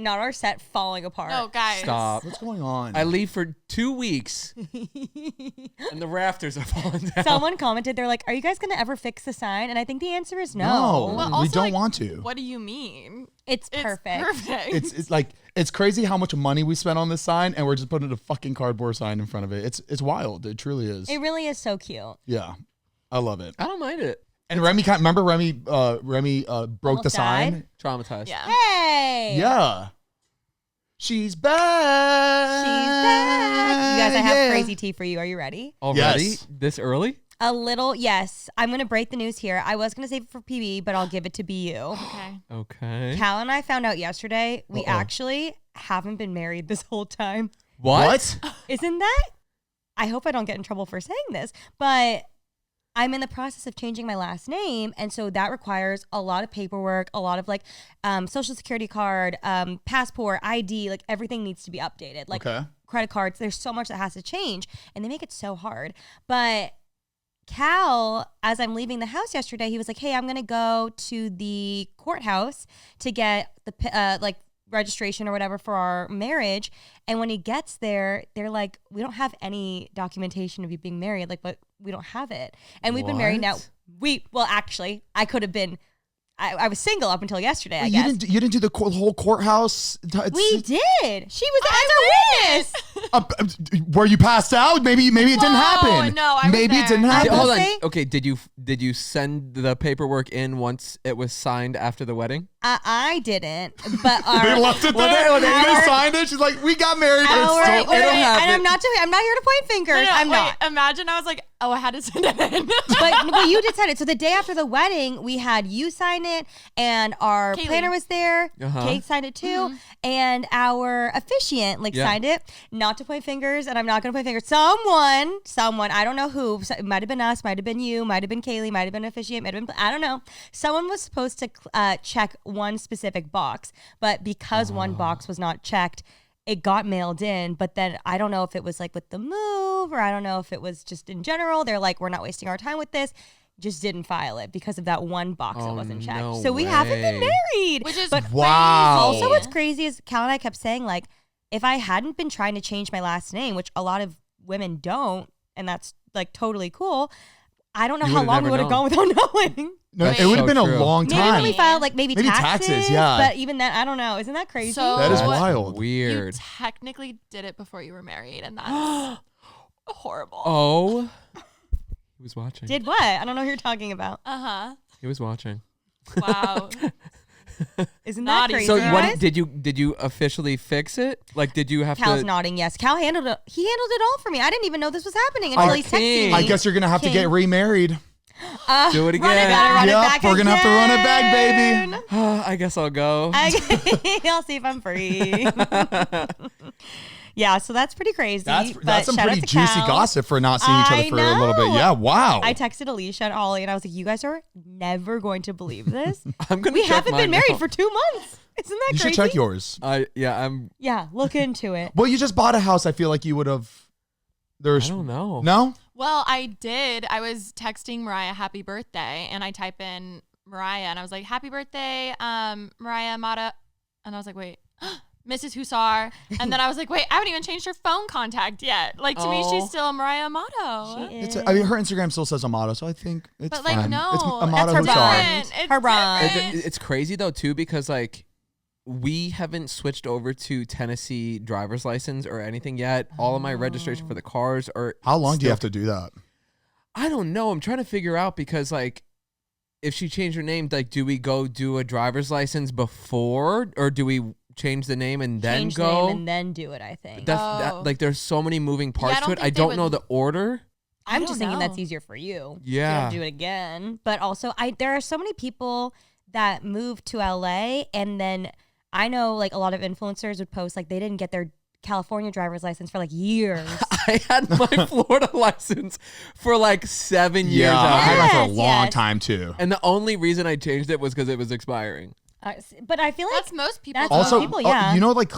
not our set falling apart. No, guys. Stop. What's going on? I leave for 2 weeks and the rafters are falling down. Someone commented, they're like, are you guys going to ever fix the sign? And I think the answer is no. No, Well, we also, don't like, want to. What do you mean? It's perfect. It's like it's crazy how much money we spent on this sign, and we're just putting a fucking cardboard sign in front of it. It's wild. It truly is. It really is so cute. Yeah, I love it. I don't mind it. And Remi, remember Remi broke the sign. died? Traumatized. Yeah. Hey. Yeah. She's back. She's back. You guys, I have Yeah. crazy tea for you. Are you ready? Already? Yes. This early? A little, yes. I'm going to break the news here. I was going to save it for PB, but I'll give it to BU. Okay. Okay. Cal and I found out yesterday we actually haven't been married this whole time. What? Isn't that? I hope I don't get in trouble for saying this, but I'm in the process of changing my last name. And so that requires a lot of paperwork, a lot of like social security card, passport, ID, like everything needs to be updated. Like credit cards, there's so much that has to change and they make it so hard. But Cal, as I'm leaving the house yesterday, he was like, hey, I'm going to go to the courthouse to get the like registration or whatever for our marriage. And when he gets there, they're like, we don't have any documentation of you being married. Like, but we don't have it. And we've been married now. Well, actually, I could have been, I was single up until yesterday, I guess. You didn't do the whole courthouse? We did. She was as a witness. Were you passed out? Maybe it didn't happen. No, I was Maybe there. it didn't happen. Hold on. say- Okay, did you send the paperwork in once it was signed after the wedding? I didn't, but They left it there. They signed it. She's like, we got married. But it's wait, still- and I'm not here to point fingers. I'm not. Imagine I was like, I had to send it in. but you did sign it. So the day after the wedding, we had you sign it, and our Kaylee. planner was there. Kate signed it too, and our officiant signed it. Not to point fingers, and I'm not going to point fingers. Someone, I don't know who. It might have been us, might have been you, might have been Kaylee, might have been officiant, might have been I don't know. Someone was supposed to check one specific box, but because one box was not checked, it got mailed in. But then I don't know if it was like with the move, or I don't know if it was just in general. They're like, we're not wasting our time with this. Just didn't file it because of that one box that wasn't checked. no So we haven't been way. married. Which is Wow. Also, what's crazy is Cal and I kept saying, like, if I hadn't been trying to change my last name, which a lot of women don't, and that's like totally cool, I don't know You how would've long we never would have gone without knowing. No, That's it would have so been true. a long Maybe when time. we filed like maybe taxes, yeah. But even then, I don't know. Isn't that crazy? So That is what- wild. Weird. You technically did it before you were married, and that's horrible. Oh. He was watching. Did what? I don't know who you're talking about. He was watching. Wow. Isn't Naughty. that crazy? So guys? what did you officially fix it? Like, did you have Cal's to? nodding yes. Cal handled it. He handled it all for me. I didn't even know this was happening until he texted me. I guess you're gonna have to get remarried. Do it Run it again. back, run it Yep, back we're gonna have to run it back, again. baby. I guess I'll go. I'll see if I'm free. Yeah, so that's pretty crazy. That's but some shout out pretty to juicy Cal. gossip for not seeing each other I for a little bit. know. Yeah, wow. I texted Alisha and Ollie, and I was like, "You guys are never going to believe this. I'm gonna. We check haven't mine been married now. for 2 months. Isn't that you crazy?" should check yours. I'm. Yeah, look into it. Well, you just bought a house. I feel like you would have. There's I don't know. no. Well, I did. I was texting Mariah happy birthday, and I type in Mariah, and I was like, happy birthday, Mariah Mata. And I was like, wait, Mrs. Hussar. And then I was like, wait, I haven't even changed her phone contact yet. Like, to me, she's still Mariah Amato. She It's is. I mean, her Instagram still says Amato, so I think it's But, like, fine. no, It's that's Amato her Hussar. brand. It's Her brand. different. It's crazy though too because like we haven't switched over to Tennessee driver's license or anything yet. All of my registration for the cars are. How long do you still- have to do that? I don't know. I'm trying to figure out because like if she changed her name, like do we go do a driver's license before or do we change the name and then Change the go? name and then do it, I think. Oh. Like there's so many moving parts I don't to it. think I they don't would- know the order. I I'm don't just thinking know. that's easier for you. Yeah. You don't do it again. But also, there are so many people that move to LA, and then I know like a lot of influencers would post like they didn't get their California driver's license for like years. I had my Florida license for like 7 years. Yeah, I out had here. that for a Yes, long yes. time too. And the only reason I changed it was because it was expiring. But I feel like That's most people. That's though. Also, people, yeah. you know, like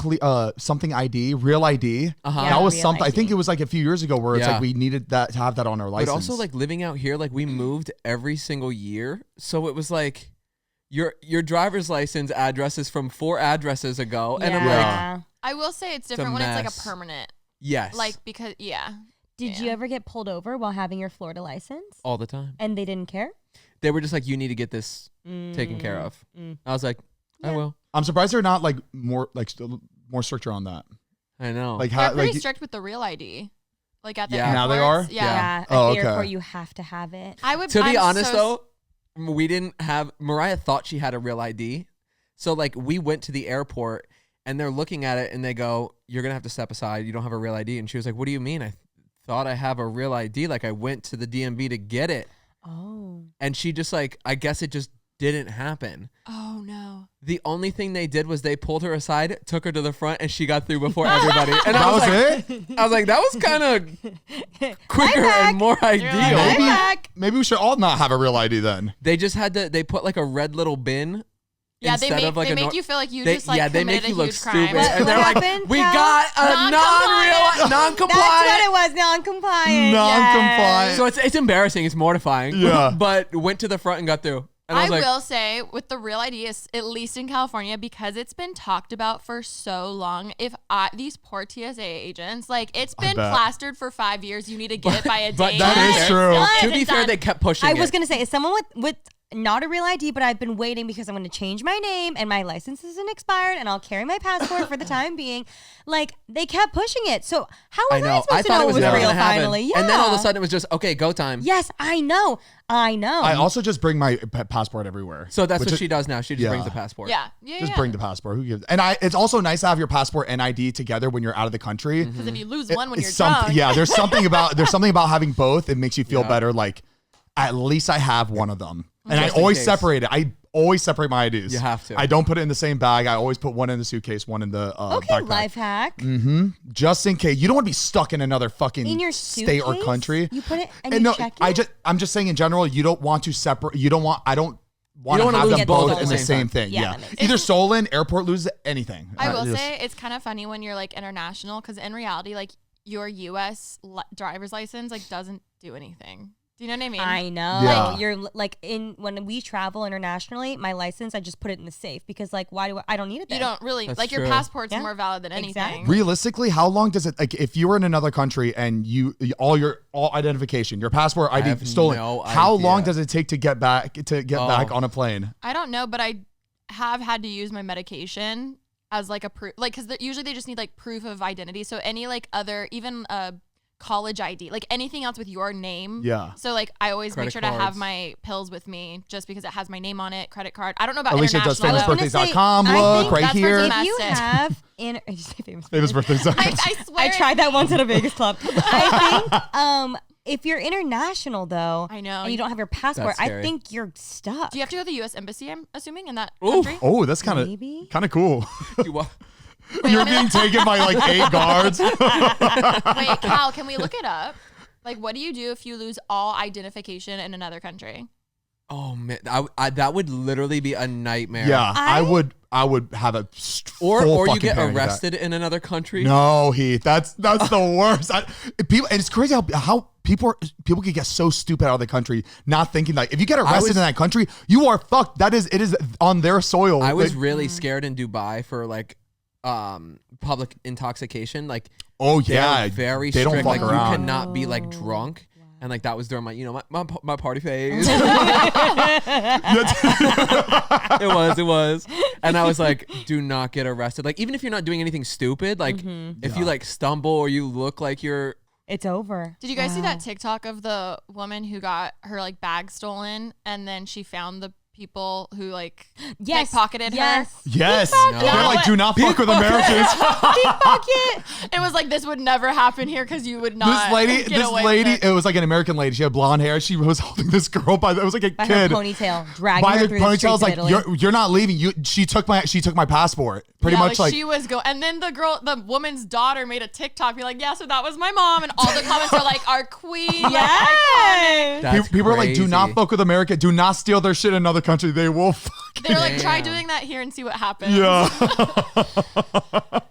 something ID, real ID. Uh-huh. Yeah, That was real something. I ID. think it was like a few years ago where it's Yeah. like we needed that to have that on our license. But also like living out here, like we moved every single year. So it was like your driver's license address is from 4 addresses ago. And I'm like, I will say it's different when it's like a permanent. Yes. Like, because, Did you ever get pulled over while having your Florida license? All the time. And they didn't care? They were just like, you need to get this taken care of. I was like, I will. I'm surprised they're not like more stricter on that. I know. Like they're pretty strict with the real ID. Like at the airports. Now they are? Yeah. At the airport, you have to have it. To be honest, though, we didn't have, Mariah thought she had a real ID. So, like, we went to the airport, and they're looking at it, and they go, you're going to have to step aside. You don't have a real ID. And she was like, what do you mean? I thought I have a real ID. Like, I went to the DMV to get it. Oh. And she just, like, I guess it just didn't happen. Oh, no. The only thing they did was they pulled her aside, took her to the front, and she got through before everybody. And I was like, that was kind of quicker and more ideal. Maybe we should all not have a real ID then. They just had to, they put like a red little bin. Yeah, they make you feel like you just like they make committed you a look huge crime. stupid. And they're like, we got a non-compliant. That's what it was, non-compliant. Non-compliant. So it's embarrassing. It's mortifying. Yeah. But went to the front and got through. And I will say, with the real ID, at least in California, because it's been talked about for so long, these poor TSA agents, like, it's been plastered for 5 years. You need to get it by a date. But that is true. To be fair, they kept pushing I was going to say, as someone with not a real ID, but I've been waiting because I'm going to change my name and my license isn't expired and I'll carry my passport for the time being. Like, they kept pushing it. So how was I supposed to know it was real finally? Yeah. And then all of a sudden it was just, okay, go time. Yes, I know. I also just bring my passport everywhere. So that's what she does now. She just brings the passport. Yeah. Just bring the passport. Who gives? And it's also nice to have your passport and ID together when you're out of the country. Because if you lose one when you're drunk. Yeah, there's something about having both. It makes you feel better. Like, at least I have one of them. And I always separate it. I always separate my IDs. You have to. I don't put it in the same bag. I always put one in the suitcase, one in the backpack. Life hack. Just in case. You don't want to be stuck in another fucking in your state or country. You put it and you check it? I'm just saying in general, you don't want to separate. I don't want to have them both in the same thing. Yeah. Either stolen, airport lose, anything. I will say it's kind of funny when you're like international, because in reality, like, your U.S. driver's license like doesn't do anything. Do you know what I mean? I know. Yeah. Like, you're like when we travel internationally, my license, I just put it in the safe because like, why do I don't need it there. You don't really That's like true. your passport's more valid than anything. Exactly. Realistically, how long does it, like, if you were in another country and all identification, your passport, ID stolen, how long does it take to get back on a plane? I don't know, but I have had to use my medication as like a proof, like, because usually they just need like proof of identity. So any like other, even college ID, like anything else with your name. Yeah. So like I always make sure to have my pills with me just because it has my name on it, credit card. I don't know about Alisha does international. famousbirthdays.com look right here. If you have famous birthdays. I swear. I tried that once at a Vegas club. I think if you're international though, I know, and you don't have your passport, I think you're stuck. Do you have to go to the U.S. Embassy, I'm assuming, in that country? Oh, that's kind of cool. Wait, you're being taken by like 8 guards. Wait, Cal, can we look it up? Like, what do you do if you lose all identification in another country? Oh man, that would literally be a nightmare. Yeah, I would have a or you get arrested in another country. No, Heath, that's the worst. People, and it's crazy how people can get so stupid out of the country, not thinking like if you get arrested in that country, you are fucked. It is on their soil. I was really scared in Dubai for like public intoxication. Like, oh yeah, very they strict. Don't fuck like around. you cannot be like drunk. And like that was during my party phase. It was. And I was like, do not get arrested. Like, even if you're not doing anything stupid, like if you like stumble or you look like you're, it's over. Did you guys see that TikTok of the woman who got her like bag stolen and then she found the people who like pickpocketed her? Yes. No. They're like, do not fuck with Americans. Pickpocket. It was like, this would never happen here because you would not. This lady, it was like an American lady. She had blonde hair. She was holding this girl by it was like a by kid. Her ponytail, dragging her through the streets of Italy. You're not leaving. She took my passport. Pretty much like she was and then the woman's daughter made a TikTok, be like, yeah, so that was my mom, and all the comments are like, our queen. Yes. People are like, do not fuck with America. Do not steal their shit in another country. They will fuck. They're like, try doing that here and see what happens. Yeah.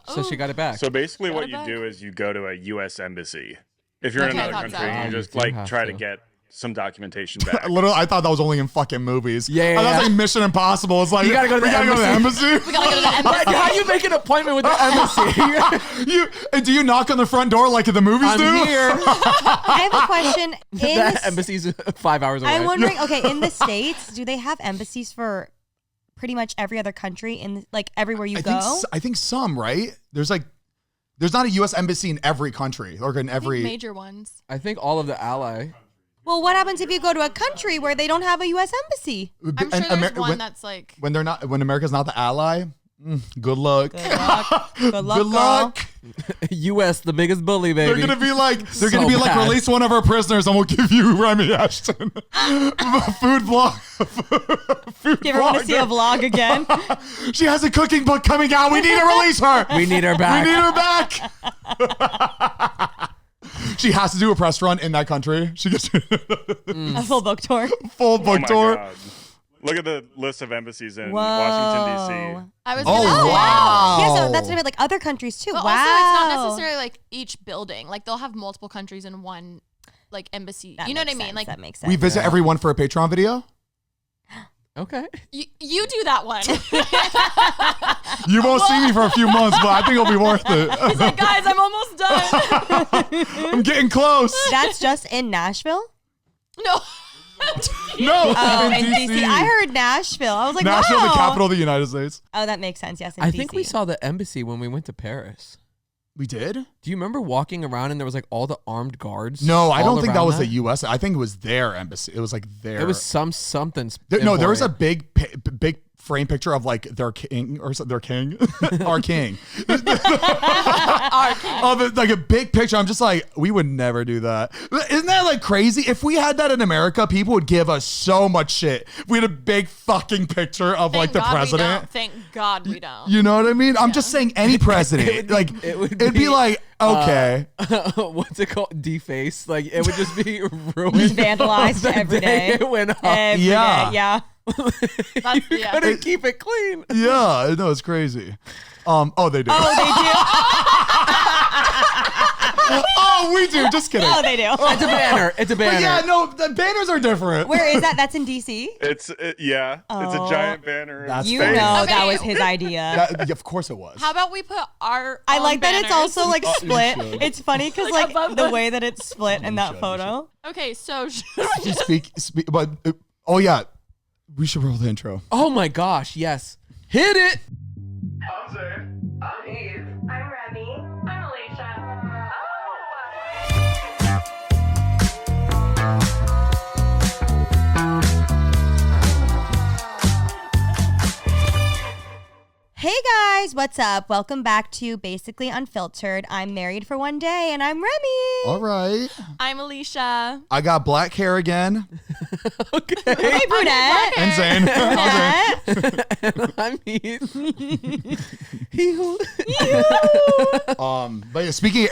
So she got it back. So basically what you do is you go to a U.S. embassy. If you're in another country, you just like try to get some documentation back. Literally, I thought that was only in fucking movies. Yeah. That's like Mission Impossible. It's like, You gotta go to the we gotta go to the embassy. We gotta go to the embassy. How do you make an appointment with the embassy? Do you knock on the front door like the movies do? I'm here. I have a question. The embassy's 5 hours away. I'm wondering, okay, in the States, do they have embassies for pretty much every other country in like everywhere you go? I think some, right? There's not a U.S. embassy in every country or in every major ones. I think all of the ally. Well, what happens if you go to a country where they don't have a U.S. embassy? I'm sure there's one that's like when America's not the ally. Good luck. Good luck. Good luck. Good luck. U.S. the biggest bully, baby. They're gonna be like, bad. release one of our prisoners and we'll give you Remi Ashton. Food vlog. Food You ever want to see a vlog again? She has a cooking book coming out. We need to release her. We need her back. We need her back. She has to do a press run in that country. She gets A full book tour. full book Oh my tour. God. Look at the list of embassies in Whoa. Washington, D.C. I was Oh, gonna say. wow. Yeah, so that's what I mean, like other countries too. But wow. also, it's not necessarily like each building. Like they'll have multiple countries in one like embassy. That You know what I makes mean? sense, Like that makes sense. We visit everyone for a Patreon video. Okay. you do that one. You won't see me for a few months, but I think it'll be worth it. He's like, guys, I'm almost done. I'm getting close. That's just in Nashville? No. No, Oh, in DC. I heard Nashville. I was like, Nashville, wow. the capital of the United States. Oh, that makes sense. Yes, in I DC. think we saw the embassy when we went to Paris. We did? Do you remember walking around and there was like all the armed guards? No, I all don't think that around was the U.S. I think it was their embassy. It was like their. It was something. No, there was a important. big frame picture of like their king or their king, our king. Our king. Of it, like a big picture. I'm just like, we would never do that. Isn't that like crazy? If we had that in America, people would give us so much shit. If we had a big fucking picture of like the Thank God we president. don't. Thank God we don't. You know what I mean? I'm just saying any president. It'd be like, okay. What's it called? Deface. Like it would just be ruined. vandalized the every day. It went up. Every Yeah. day, yeah. That's, You yeah. couldn't keep it clean. Yeah, no, it's crazy. Oh, they do. Oh, they Oh, we do. Just do. kidding. Oh, they do. It's a banner. It's a But banner. yeah, no, the banners are different. Where is that? That's in DC? It's it's a Oh. giant banner. That's You fair. know Okay. that was his idea. Of course it was. How about we put our I own like that it's banners? also like you split. should. It's funny because Like like above the the- way that it's split in that should, you photo. Okay, so Just speak, but oh yeah, we should roll the intro. Oh my gosh, yes. Hit it. I'm Zane. I'm Heath. I'm Remi. I'm Alisha. Hey guys, what's up? Welcome back to Basically Unfiltered. I'm married for one day and I'm Remi. All right, I'm Alisha. I got black hair again, Okay. Hey brunette. and Zane. Brunette. And I'm Heath. He who- But yeah, speaking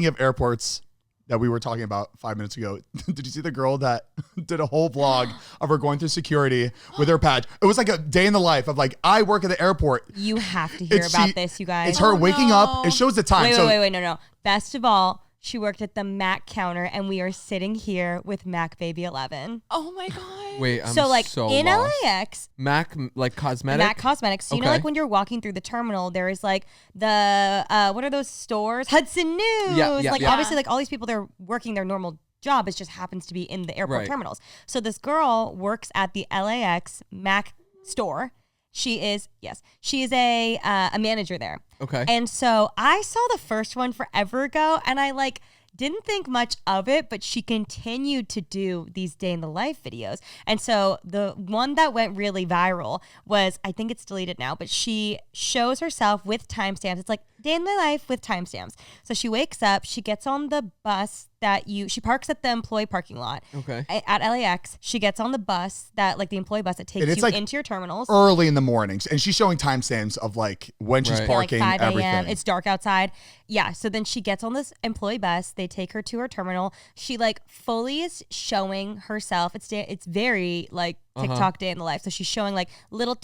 of airports that we were talking about 5 minutes ago, did you see the girl that did a whole vlog of her going through security with her badge? It was like a day in the life of like, I work at the airport. You have to hear It's about she- this, you guys. It's her Oh, waking no. up. It shows the time. Wait, no. Best of all, she worked at the Mac counter and we are sitting here with Mac Baby 11. Oh my God. Wait, I'm so like in lost. LAX, Mac like cosmetic. Mac Cosmetics. So you know, Okay. like when you're walking through the terminal, there is like the what are those stores? Hudson News. Yeah, like yeah. obviously, like all these people, they're working their normal job. It just happens to be in the airport Right. terminals. So this girl works at the LAX Mac store. She is a manager there. Okay. And so I saw the first one forever ago, and I like didn't think much of it, but she continued to do these day in the life videos. And so the one that went really viral was, I think it's deleted now, but she shows herself with timestamps. It's like day in the life with timestamps. So she wakes up, she gets on the bus she parks at the employee parking lot. Okay. At LAX. She gets on the bus the employee bus that takes And it's you like into your terminals. early in the mornings, and she's showing timestamps of like when she's Right. Yeah, parking, like 5 a.m. everything. It's dark outside. Yeah. So then she gets on this employee bus. They take her to her terminal. She like fully is showing herself. It's very like TikTok day in the life. So she's showing like little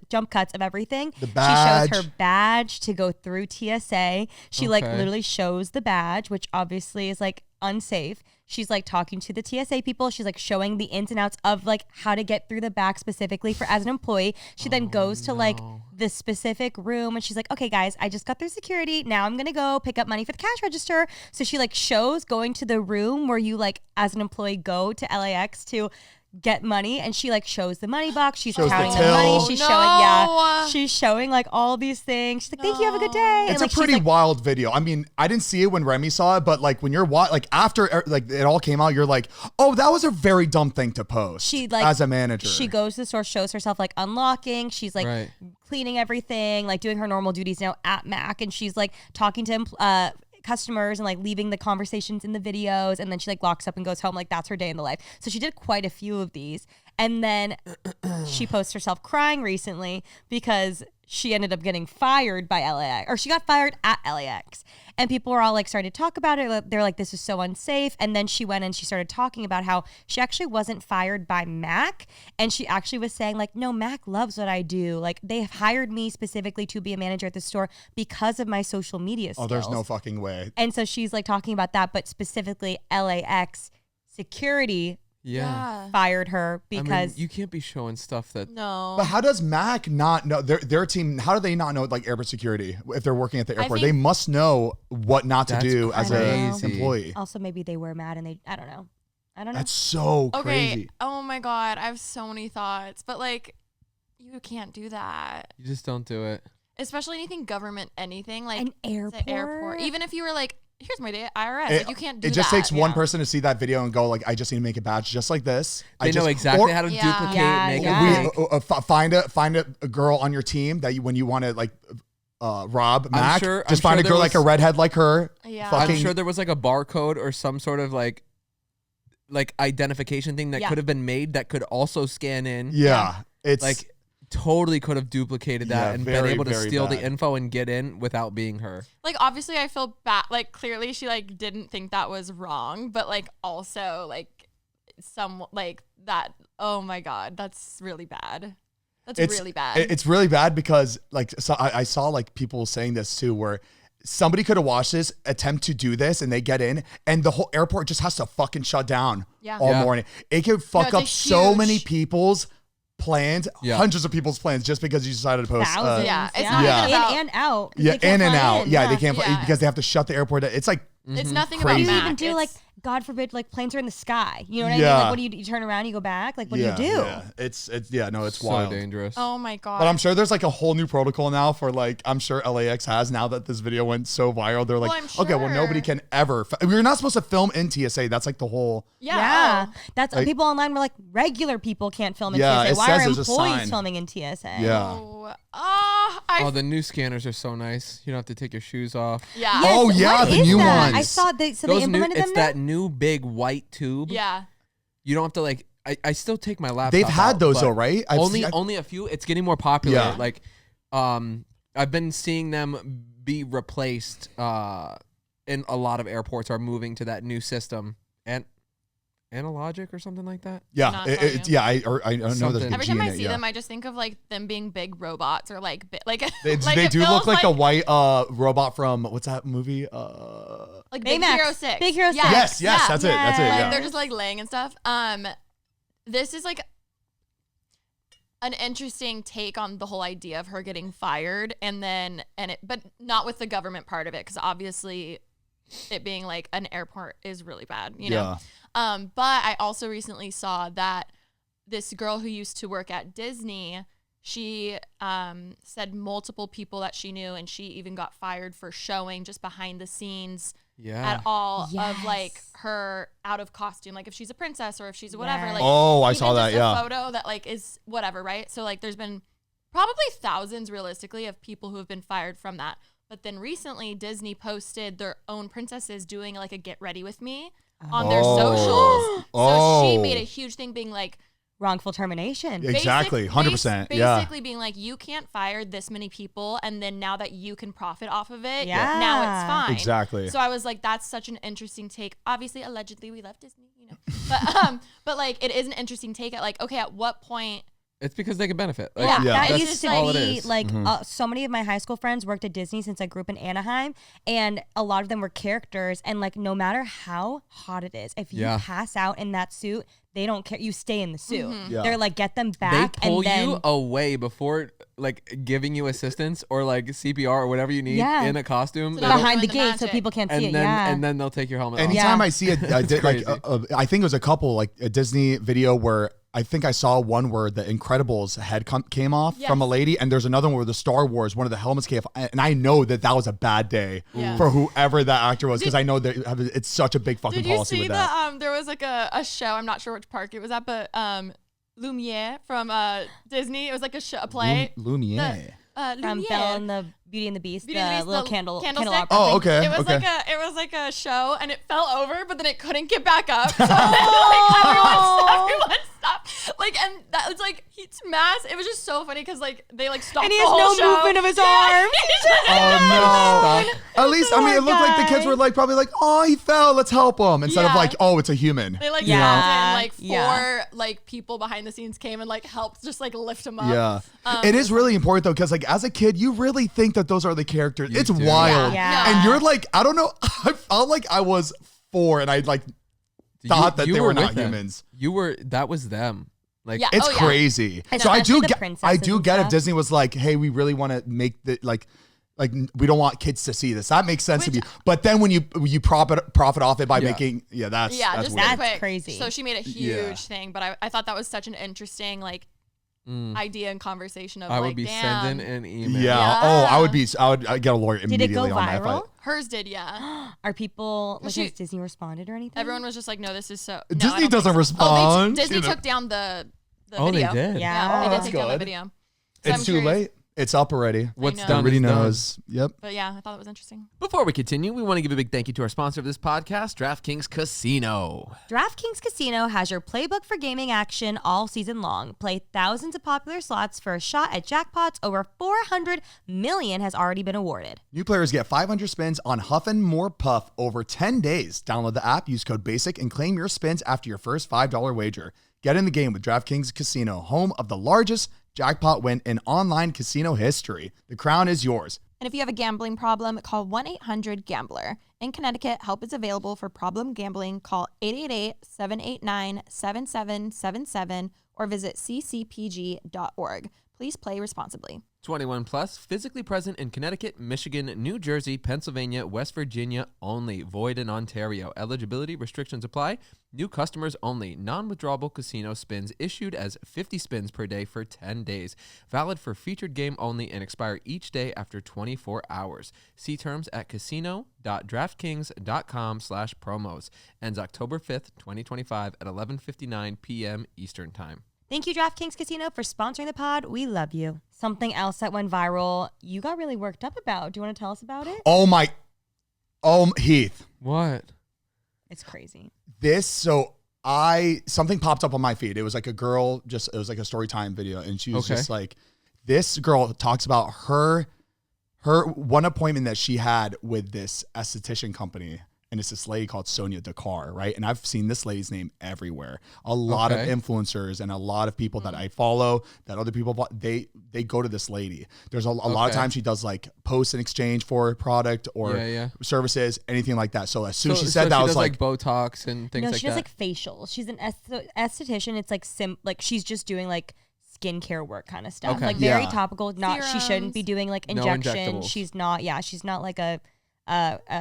jump cuts of everything. The She badge. shows her badge to go through TSA. She like Okay. literally shows the badge, which obviously is like unsafe. she's like talking to the TSA people. She's like showing the ins and outs of like how to get through the back specifically for as an employee. She then goes to like the specific room and she's like, okay guys, I just got through security. Now I'm gonna go pick up money for the cash register. So she like shows going to the room where you like as an employee go to LAX to get money, and she like shows the money box. She's Shows the counting the till. money. She's No. showing, she's showing like all these things. She's like, thank you, have a good day. It's and, like, a she's, pretty like, wild video. I mean, I didn't see it when Remi saw it, but like when you're like after like it all came out, you're like, oh, that was a very dumb thing to post. She like as a manager. She goes to the store, shows herself like unlocking. She's like Right. cleaning everything, like doing her normal duties now at Mac, and she's like talking to customers and like leaving the conversations in the videos, and then she like locks up and goes home. Like that's her day in the life. So she did quite a few of these, and then she posts herself crying recently because she ended up getting fired by LAX, or she got fired at LAX, and people were all like starting to talk about it. They're like, this is so unsafe. And then she went and she started talking about how she actually wasn't fired by Mac, and she actually was saying like, no, Mac loves what I do. Like they have hired me specifically to be a manager at the store because of my social media skills. Oh, there's no fucking way. And so she's like talking about that, but specifically LAX security Yeah. fired her I mean, because you can't be showing stuff that. No. But how does Mac not know their team? How do they not know like airport security if they're working at the airport? They think- must know what not to That's do as an crazy. employee. also maybe they were mad and I don't know. That's so Okay. crazy. Oh my God. I have so many thoughts, but like, you can't do that. You just don't do it. Especially anything government, anything like An it's an airport? Even if you were like, here's my day, IRS. It, like, you can't do it that. just takes one Yeah. person to see that video and go like, I just need to make a badge just like this. They I just, know exactly or- how to Yeah. duplicate, Yeah, make yeah. it. find a girl on your team that you when you want to like rob Mac. sure- just I'm find sure a girl there like a was- redhead like her. Yeah. Fucking- I'm sure there was like a barcode or some sort of like identification thing that Yeah. could have been made that could also scan in. Yeah, it's Like totally could have duplicated that Yeah, and very, been able to very steal bad. the info and get in without being her. Like, obviously I feel bad. Like, clearly she like didn't think that was wrong, but like also like some like that. Oh my God. That's really bad. That's really bad. It's really bad because like so I saw like people saying this too, where somebody could have watched this, attempt to do this, and they get in, and the whole airport just has to fucking shut down Yeah. all Yeah. morning. It could fuck it's up a so huge- many people's plans, Yeah. hundreds of people's plans, just because you decided to post. thousands. Yeah, it's not even about- in and out. 'cause Yeah, they can't in and fly out. in. Yeah, they can't Yeah. because they have to shut the airport. It's like It's nothing Crazy. What do about you Mac. even do? Like, It's- God forbid, like planes are in the sky. You know what I mean? Yeah. Like, what do you turn around? You go back? Like, what do you do? Yeah, it's it's So wild. dangerous. oh my God. But I'm sure there's like a whole new protocol now for like, I'm sure LAX has now that this video went so viral. They're like, Well, I'm okay, well, nobody sure. can ever. We're not supposed to film in TSA. That's like the whole. Yeah, Oh. that's Like- people online were like, regular people can't film in Yeah, TSA. it Why says are there's a employees sign. filming in TSA? Yeah. Oh, the new scanners are so nice. You don't have to take your shoes off. Yeah. Yes, Oh, yeah, what the is new that? ones. I saw they so they Those new, implemented it's them now. that new big white tube. Yeah. You don't have to like. I still take my laptop. They've had out, those but though, right? Only a few. It's getting more popular. Yeah. Like, I've been seeing them be replaced. In a lot of airports are moving to that new system and analogic or something like that. Yeah, Not it's telling yeah. I know there's Something. a Every G time in I it, see yeah. them, I just think of like them being big robots or like like They, like they it do feels look like the white robot from what's that movie? like Big Baymax. Hero 6. Big Hero 6. Yes, Yeah. that's it. That's it. Yeah. Like Yeah. they're just like laying and stuff. This is like an interesting take on the whole idea of her getting fired but not with the government part of it, because obviously it being like an airport is really bad, you know. But I also recently saw that this girl who used to work at Disney, she said multiple people that she knew, and she even got fired for showing just behind the scenes Yeah. at all of Yes. like her out of costume, like if she's a princess or if she's whatever. Yes. Like, Oh, I even saw that, just yeah. a photo that like is whatever, right? So like there's been probably thousands realistically of people who have been fired from that. But then recently Disney posted their own princesses doing like a get ready with me on their Oh. socials. So she Oh. made a huge thing being like, Wrongful termination. Yeah. Exactly, 100%, yeah. Basically being like, you can't fire this many people, and then now that you can profit off of it, Yeah. now it's fine. Exactly. So I was like, that's such an interesting take. Obviously, allegedly, we love Disney, you know, but like, it is an interesting take at like, okay, at what point It's because they can benefit. Like, Yeah. That That's used just to all it be is. like so many of my high school friends worked at Disney since I grew up in Anaheim, and a lot of them were characters. And like, no matter how hot it is, if you Yeah. pass out in that suit, they don't care. You stay in the suit. Yeah. They're like, get them They back, pull and then you away before like giving you assistance or like CPR or whatever you need Yeah. in a costume. So They they'll don't- behind the ruin the gate so magic. people can't see it. and then Yeah. and then they'll take your helmet off. Anytime Yeah. I see I think it was a couple, like a Disney video where I think I saw one where the Incredibles head came off Yes. from a lady, and there's another one where the Star Wars, one of the helmets came off, and I know that was a bad day Yeah. for whoever that actor was, because I know that it's such a big fucking Did you policy see with that. there was like a show, I'm not sure which park it was at, but Lumiere from Disney. It was like a play. Lumiere. From Lumiere. Belle and the Beauty and the Beast, Beauty and the the Beast, little the candelabra candlestick? thing. Oh, okay. It was okay. like a show, and it fell over, but then it couldn't get back up. So like everyone stopped. Like, and that was like Heath's mask. It was just so funny because like they like stopped And he the has whole no show. movement of his Yeah, arm. he just- Oh no! At least I mean, it looked like the guy. kids were like probably like, "Oh, he fell. Let's help him," instead of Yeah. like, "Oh, it's a human." They like Yeah. stopped it, and like four Yeah. like people behind the scenes came and like helped just like lift him up. Yeah, Um, it is really important though, because like as a kid, you really think that those are the characters. You It's do. wild, Yeah. and you're like, I don't know. I felt like I was 4, and I like thought that You they were were not with them. humans. That was them. Like Yeah. It's Oh, yeah. crazy. And So I especially do the get, I princesses do and get if stuff. Disney was like, hey, we really want to make the like we don't want kids to see this. That makes sense to me. But then when you profit off it by Yeah. making that's Yeah, that's just weird. real That's quick. crazy. So she made a huge Yeah. thing, but I thought that was such an interesting like idea and conversation of I like, would be damn. sending an email. Yeah. Yeah. Oh, I'd get a lawyer Did it immediately go on that. viral? Hers did, yeah. Are people like She- has Disney responded or anything? Everyone was just like, no, this is so. No, I Disney don't doesn't think so. respond. Disney You know. took down the Oh, they video. did? Yeah. Yeah, Oh, they that's did take down the good. video. So I'm It's too curious. late. It's up already. What's know. done Everybody is done. knows. Yep. But yeah, I thought it was interesting. Before we continue, we want to give a big thank you to our sponsor of this podcast, DraftKings Casino. DraftKings Casino has your playbook for gaming action all season long. Play thousands of popular slots for a shot at jackpots. Over 400 million has already been awarded. New players get 500 spins on Huff and More Puff over 10 days. Download the app, use code BASIC, and claim your spins after your first $5 wager. Get in the game with DraftKings Casino, home of the largest jackpot win in online casino history. The crown is yours. And if you have a gambling problem, call 1-800-GAMBLER. In Connecticut, help is available for problem gambling. Call 888-789-7777 or visit ccpg.org. Please play responsibly. 21 plus, physically present in Connecticut, Michigan, New Jersey, Pennsylvania, West Virginia only. Void in Ontario. Eligibility restrictions apply. New customers only. Non-withdrawable casino spins issued as 50 spins per day for 10 days. Valid for featured game only and expire each day after 24 hours. See terms at casino.draftkings.com/promos. Ends October 5th, 2025 at 11:59 p.m. Eastern Time. Thank you, DraftKings Casino, for sponsoring the pod. We love you. Something else that went viral, you got really worked up about. Do you want to tell us about it? Oh, Heath. What? It's crazy. Something popped up on my feed. It was like a girl, it was like a story time video. And she was Okay. just like, this girl talks about her one appointment that she had with this esthetician company. And it's this lady called Sonia Decor, right? And I've seen this lady's name everywhere. A lot of Okay. influencers and a lot of people that I follow, that other people, they go to this lady. There's a lot of times she does like posts in exchange for product or Yeah. services, anything like that. So as soon as she So said that, I was does, like, Botox and things No, like she does that. like facials. She's an esthetician. It's like she's just doing like skincare work kind of stuff. Okay. Like very Yeah. topical. She shouldn't be doing like No injections. injectables. She's not like a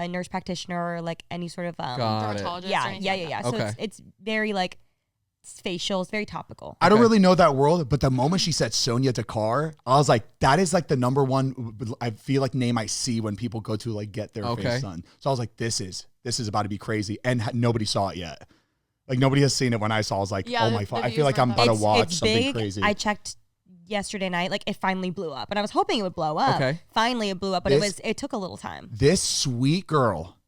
nurse practitioner or like any sort of Got it. Dermatologist or yeah. anything like that. So Okay. it's very like facials, very topical. I don't Okay. really know that world, but the moment she said Sonia Decor, I was like, that is like the number one, I feel like name I see when people go to like get their Okay. face done. So I was like, this is about to be crazy. And nobody saw it yet. Like nobody has seen it. When I saw, I was like, Yeah, oh the- my, the I views feel like weren't I'm that about to big. watch It's something big. crazy. I checked yesterday night. Like it finally blew up, and I was hoping it would blow up. Okay. Finally, it blew up, but it took a little time. This sweet girl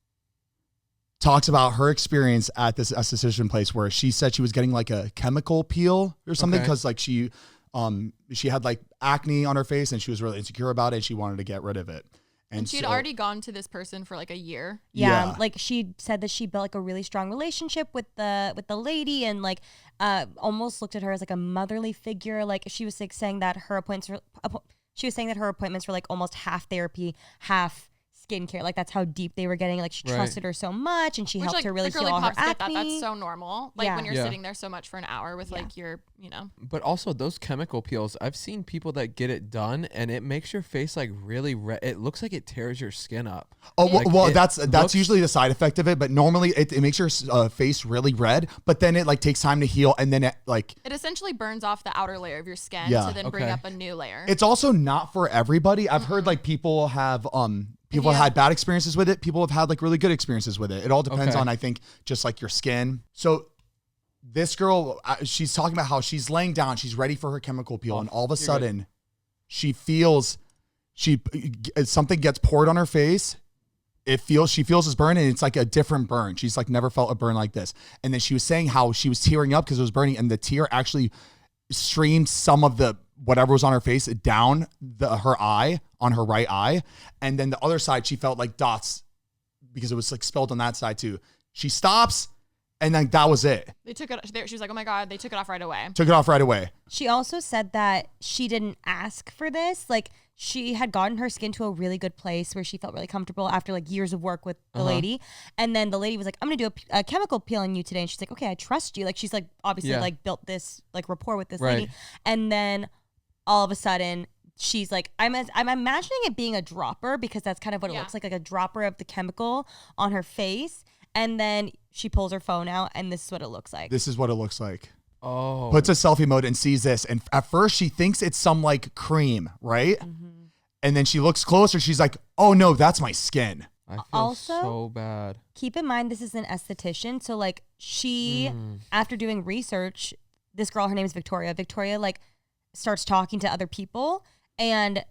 talks about her experience at this esthetician place where she said she was getting like a chemical peel or something Okay. because like she had like acne on her face and she was really insecure about it and she wanted to get rid of it. And she had so- already gone to this person for like a year. Yeah, Yeah. like she said that she built like a really strong relationship with the lady, and like almost looked at her as like a motherly figure. Like she was like saying that her appointments were like almost half therapy, half skincare. Like that's how deep they were getting. Like she Right. trusted her so much, and she Which, helped like, her really the heal girly all her pops get acne. that. That's so normal. Like Yeah. when you're Yeah. sitting there so much for an hour with Yeah. like your, you know. But also those chemical peels, I've seen people that get it done and it makes your face like really red. It looks like it tears your skin up. Oh Like, well, it that's looks- usually the side effect of it. But normally it makes your face really red. But then it like takes time to heal, and then it like It essentially burns off the outer layer of your skin Yeah. to then bring Okay. up a new layer. it's also not for everybody. I've heard like people have people have Yeah. had bad experiences with it. People have had like really good experiences with it. It all depends Okay. on, I think, just like your skin. So this girl, she's talking about how she's laying down, she's ready for her chemical peel, and all of a sudden she feels something gets poured on her face. She feels this burn, and it's like a different burn. She's like never felt a burn like this. And then she was saying how she was tearing up because it was burning, and the tear actually streamed some of the whatever was on her face down her eye, on her right eye. And then the other side, she felt like dots because it was like spilled on that side too. She stops, and then that was it. They took it. She was like, "Oh my god!" They took it off right away. Took it off right away. She also said that she didn't ask for this. Like she had gotten her skin to a really good place where she felt really comfortable after like years of work with the lady. And then the lady was like, I'm going to do a chemical peel on you today. And she's like, okay, I trust you. Like she's like obviously Yeah. like built this like rapport with this Right. lady. And then all of a sudden she's like, I'm imagining it being a dropper because that's kind of what it Yeah. looks like a dropper of the chemical on her face. And then she pulls her phone out and this is what it looks like. This is what it looks like. Oh. Puts a selfie mode and sees this. And at first she thinks it's some like cream, right? And then she looks closer. She's like, oh no, that's my skin. I feel Also- so bad. Keep in mind this is an esthetician, so like she after doing research, this girl, her name is Victoria like starts talking to other people, and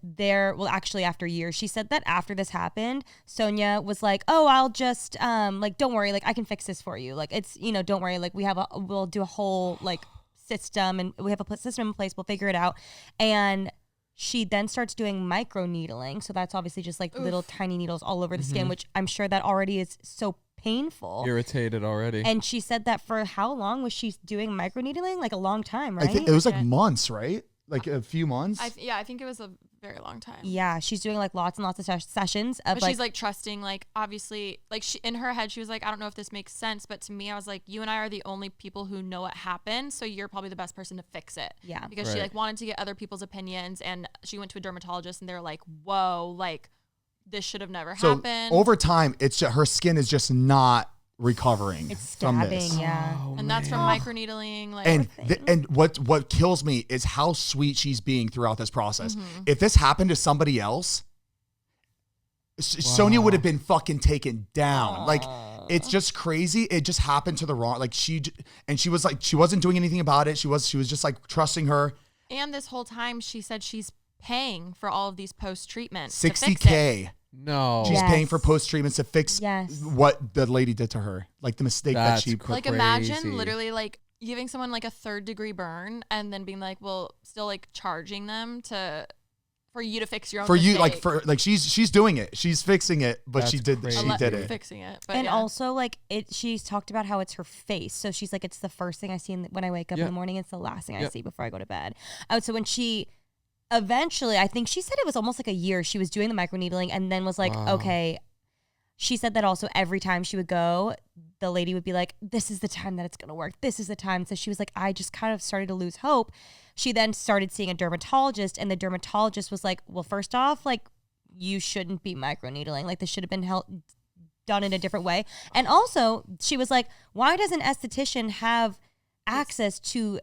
actually after years, she said that after this happened, Sonia was like, oh, I'll just like don't worry, like I can fix this for you, like it's, you know, don't worry, like we'll do a whole like system, and we have a system in place, we'll figure it out. And she then starts doing micro needling. So that's obviously just like little tiny needles all over the skin, which I'm sure that already is so painful. Irritated already. And she said that for how long was she doing micro needling? Like a long time, right? I think it was like Yeah. months, right? Like a few months. I think it was a very long time. Yeah, she's doing like lots and lots of sessions of But like, she's like trusting, like obviously, like she in her head she was like, I don't know if this makes sense, but to me I was like, you and I are the only people who know what happened, so you're probably the best person to fix it. Yeah. Because she Right. like wanted to get other people's opinions, and she went to a dermatologist, and they're like, whoa, like this should have never so happened. over time, her skin is just not recovering it's from scabbing. this. Yeah. Oh, and that's from man. microneedling. Like And what kills me is how sweet she's being throughout this process. If this happened to somebody else, Sonia would have been fucking taken down. Like it's just crazy. It just happened to the wrong. Like she was like, she wasn't doing anything about it. She was just like trusting her. and this whole time she said she's paying for all of these post treatments. $60K. No. She's Yes. paying for post treatments to fix Yes. what the lady did to her, like the mistake That's that she. crazy. Like imagine literally like giving someone like a 3rd-degree burn and then being like, well, still like charging them for you to fix your own For you, mistake. she's doing it. She's fixing it, but That's she did crazy. it. fixing it. But And yeah. also like she's talked about how it's her face. So she's like, it's the first thing I see when I wake up in Yep. the morning. It's the last thing I Yep. see before I go to bed. So when she eventually, I think she said it was almost like a year, she was doing the microneedling and then was like, Wow. okay. She said that also every time she would go, the lady would be like, this is the time that it's going to work. This is the time. So she was like, I just kind of started to lose hope. She then started seeing a dermatologist, and the dermatologist was like, well, first off, like you shouldn't be microneedling. Like this should have been done in a different way. And also she was like, why does an esthetician have access to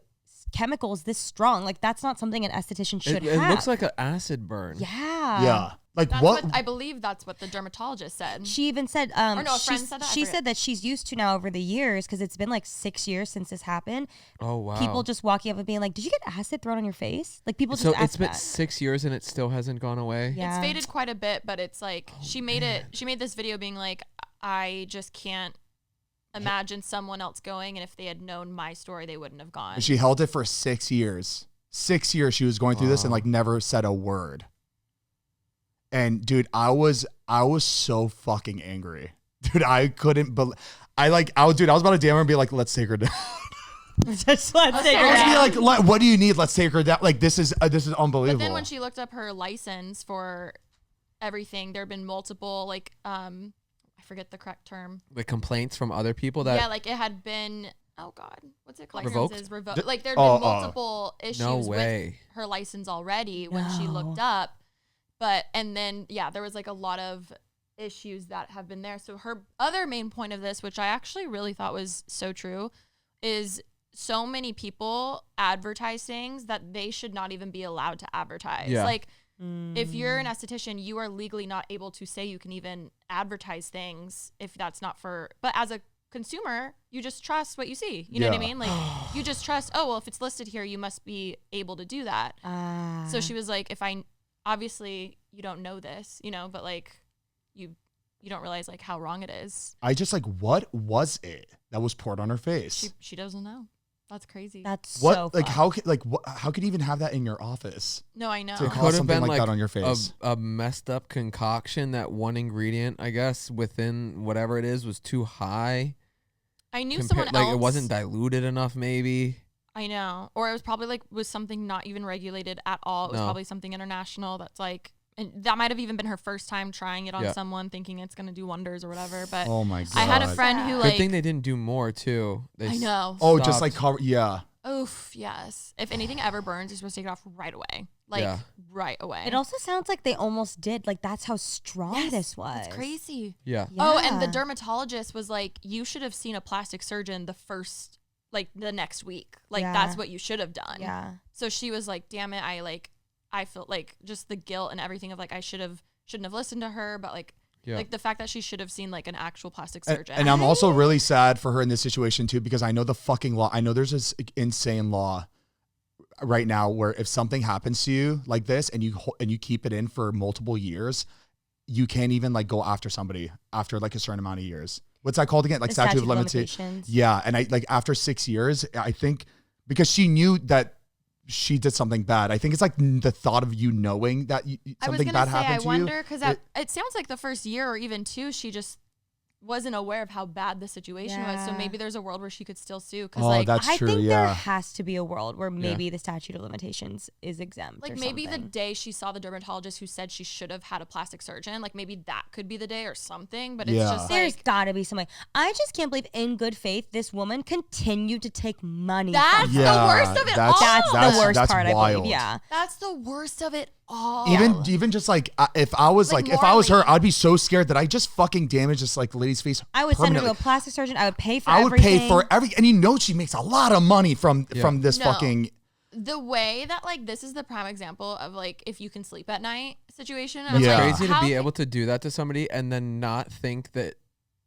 chemicals this strong? Like that's not something an esthetician should It have. looks like an acid burn. yeah. Yeah, like that's what? I believe that's what the dermatologist said. She even said, Or no, a friend said that? I she forget. said that she's used to now over the years, because it's been like 6 years since this happened. Oh wow. People just walking up and being like, "Did you get acid thrown on your face?" Like people just So ask it's been that. 6 years and it still hasn't gone away. Yeah. It's faded quite a bit, but it's like she made this video being like, I just can't imagine someone else going, and if they had known my story, they wouldn't have gone. She held it for 6 years. 6 years she was going through this and like never said a word. And dude, I was so fucking angry. Dude, I couldn't believe. I was about to DM her and be like, let's take her down. Just let's take her I was down. be like, what do you need? Let's take her down. Like, this is unbelievable. But then when she looked up her license for everything, there have been multiple, like, I forget the correct term. The complaints from other people that Yeah, like it had been, oh God, what's it called? Revoked? Licenses revoked. Like there'd been multiple issues No with way. her license already when she looked up. And then, yeah, there was like a lot of issues that have been there. So her other main point of this, which I actually really thought was so true, is so many people advertise things that they should not even be allowed to advertise. Yeah. Like, if you're an esthetician, you are legally not able to say you can even advertise things if that's not for, but as a consumer, you just trust what you see. You know what I mean? Like, you just trust, oh, well, if it's listed here, you must be able to do that. So she was like, obviously you don't know this, but like you don't realize like how wrong it is. I just like, what was it that was poured on her face? She doesn't know. That's crazy. That's What so like fucked. how could you even have that in your office? No, I know. To It call could have something been like that on your face. a messed up concoction. That one ingredient, I guess, within whatever it is, was too high. I knew someone else. Like it wasn't diluted enough, maybe. I know. Or it was probably was something not even regulated at all. It was probably something international that's like, and that might have even been her first time trying it on someone, thinking it's going to do wonders or whatever. But Oh my God. I had a friend who Good thing they didn't do more too. I know. Oh, just like stopped. cover. Yeah. Oof, yes. If anything ever burns, you're supposed to take it off right away. Like, right away. It also sounds like they almost did. Like, that's how strong this was. It's crazy. Yeah. Oh, and the Yeah. dermatologist was like, you should have seen a plastic surgeon the next week. Like, Yeah. that's what you should have done. Yeah. So she was like, damn it. I felt like just the guilt and everything of like, shouldn't have listened to her. But like the fact that she should have seen like an actual plastic surgeon. And I'm also really sad for her in this situation too, because I know the fucking law. I know there's this insane law right now where if something happens to you like this and you keep it in for multiple years, you can't even like go after somebody after like a certain amount of years. What's that called again? Like The statute of limitations. limitations. Yeah. And I like after 6 years, I think because she knew that she did something bad. I think it's like the thought of you knowing that something bad happened to you. I wonder because it sounds like the first year or even two, she just wasn't aware of how bad the situation was. So Yeah. maybe there's a world where she could still sue. Oh, Like, that's I true. think Yeah. there has to be a world where maybe the statute of limitations is exempt. like or maybe the something. day she saw the dermatologist who said she should have had a plastic surgeon, like maybe that could be the day or something. But it's Yeah. just There's like got to be something. I just can't believe, in good faith, this woman continued to take money. that's from the her. worst of it all. That's the worst that's part. I wild. believe. Yeah. That's the worst of it all. Even just like if I was Like, like if I was her, morally. I'd be so scared that I just fucking damaged this like lady's face. I would send her to a permanently. plastic surgeon. I would pay for I would everything. pay for and you know she makes a lot of money from this No. fucking. The way that like this is the prime example of like if you can sleep at night situation. It's It's Yeah. crazy to How be can- able to do that to somebody and then not think that.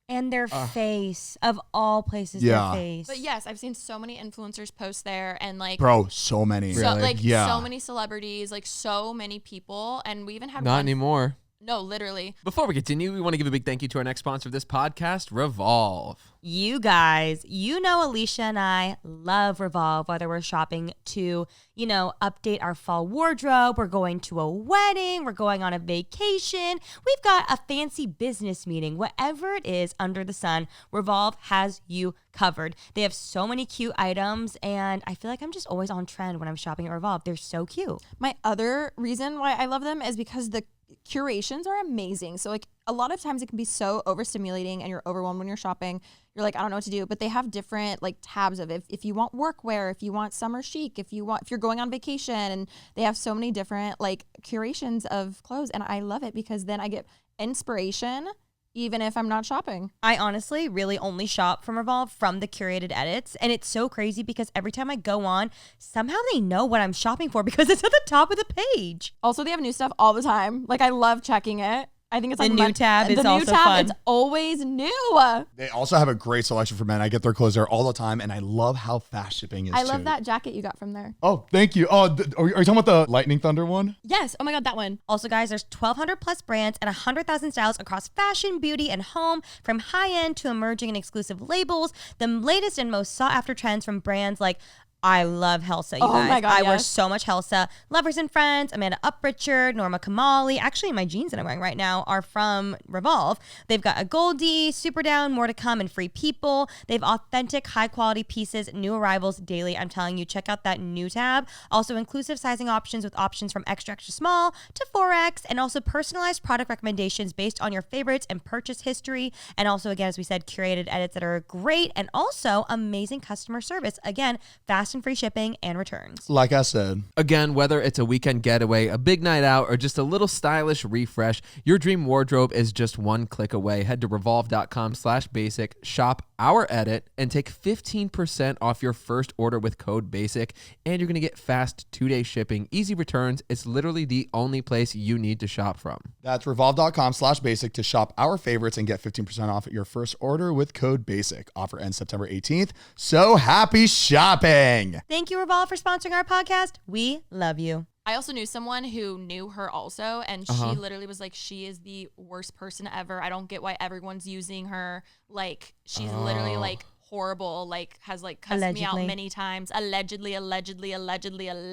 And their face, of all places, Yeah. their face. But yes, I've seen so many influencers post there and like Bro, so many. so, Really? like Yeah. so many celebrities, like so many people, and we even had Not one, anymore. No, literally. Before we continue, we want to give a big thank you to our next sponsor of this podcast, Revolve. You guys, Alisha and I love Revolve, whether we're shopping to, update our fall wardrobe, we're going to a wedding, we're going on a vacation, we've got a fancy business meeting, whatever it is under the sun, Revolve has you covered. They have so many cute items, and I feel like I'm just always on trend when I'm shopping at Revolve. They're so cute. My other reason why I love them is because the curations are amazing. So like a lot of times it can be so overstimulating and you're overwhelmed when you're shopping. You're like, I don't know what to do. But they have different like tabs of if you want workwear, if you want summer chic, if you're going on vacation, and they have so many different like curations of clothes. And I love it because then I get inspiration even if I'm not shopping. I honestly really only shop from Revolve from the curated edits. And it's so crazy because every time I go on, somehow they know what I'm shopping for because it's at the top of the page. Also, they have new stuff all the time. Like I love checking it. I think it's The like new tab is the new also tab, fun. It's always new. They also have a great selection for men. I get their clothes there all the time, and I love how fast shipping is. I love too. that jacket you got from there. Oh, thank you. Oh, are you talking about the Lightning Thunder one? Yes. Oh my God, that one. Also, guys, there's 1,200 plus brands and 100,000 styles across fashion, beauty, and home, from high-end to emerging and exclusive labels. The latest and most sought-after trends from brands like I love Helsa, you Oh guys. my God, I wear yes. so much Helsa. Lovers and Friends, Amanda Upritchard, Norma Kamali. Actually, my jeans that I'm wearing right now are from Revolve. They've got a Goldie, Super Down, More to Come, and Free People. They have authentic, high-quality pieces, new arrivals daily. I'm telling you, check out that new tab. Also, inclusive sizing options with options from extra, extra small to 4X, and also personalized product recommendations based on your favorites and purchase history. And also, again, as we said, curated edits that are great, and also amazing customer service. Again, fast and free shipping and returns. Like I said, Again, whether it's a weekend getaway, a big night out, or just a little stylish refresh, your dream wardrobe is just one click away. Head to revolve.com/basic, shop our edit, and take 15% off your first order with code BASIC. And you're going to get fast 2-day shipping, easy returns. It's literally the only place you need to shop from. that's revolve.com/basic to shop our favorites and get 15% off your first order with code BASIC. Offer ends September 18th. So happy shopping. Thank you, Revolve, for sponsoring our podcast. We love you. I also knew someone who knew her also, and she literally was like, she is the worst person ever. I don't get why everyone's using her. Like, she's literally like horrible, like has like cussed me out Allegedly. many times. Allegedly.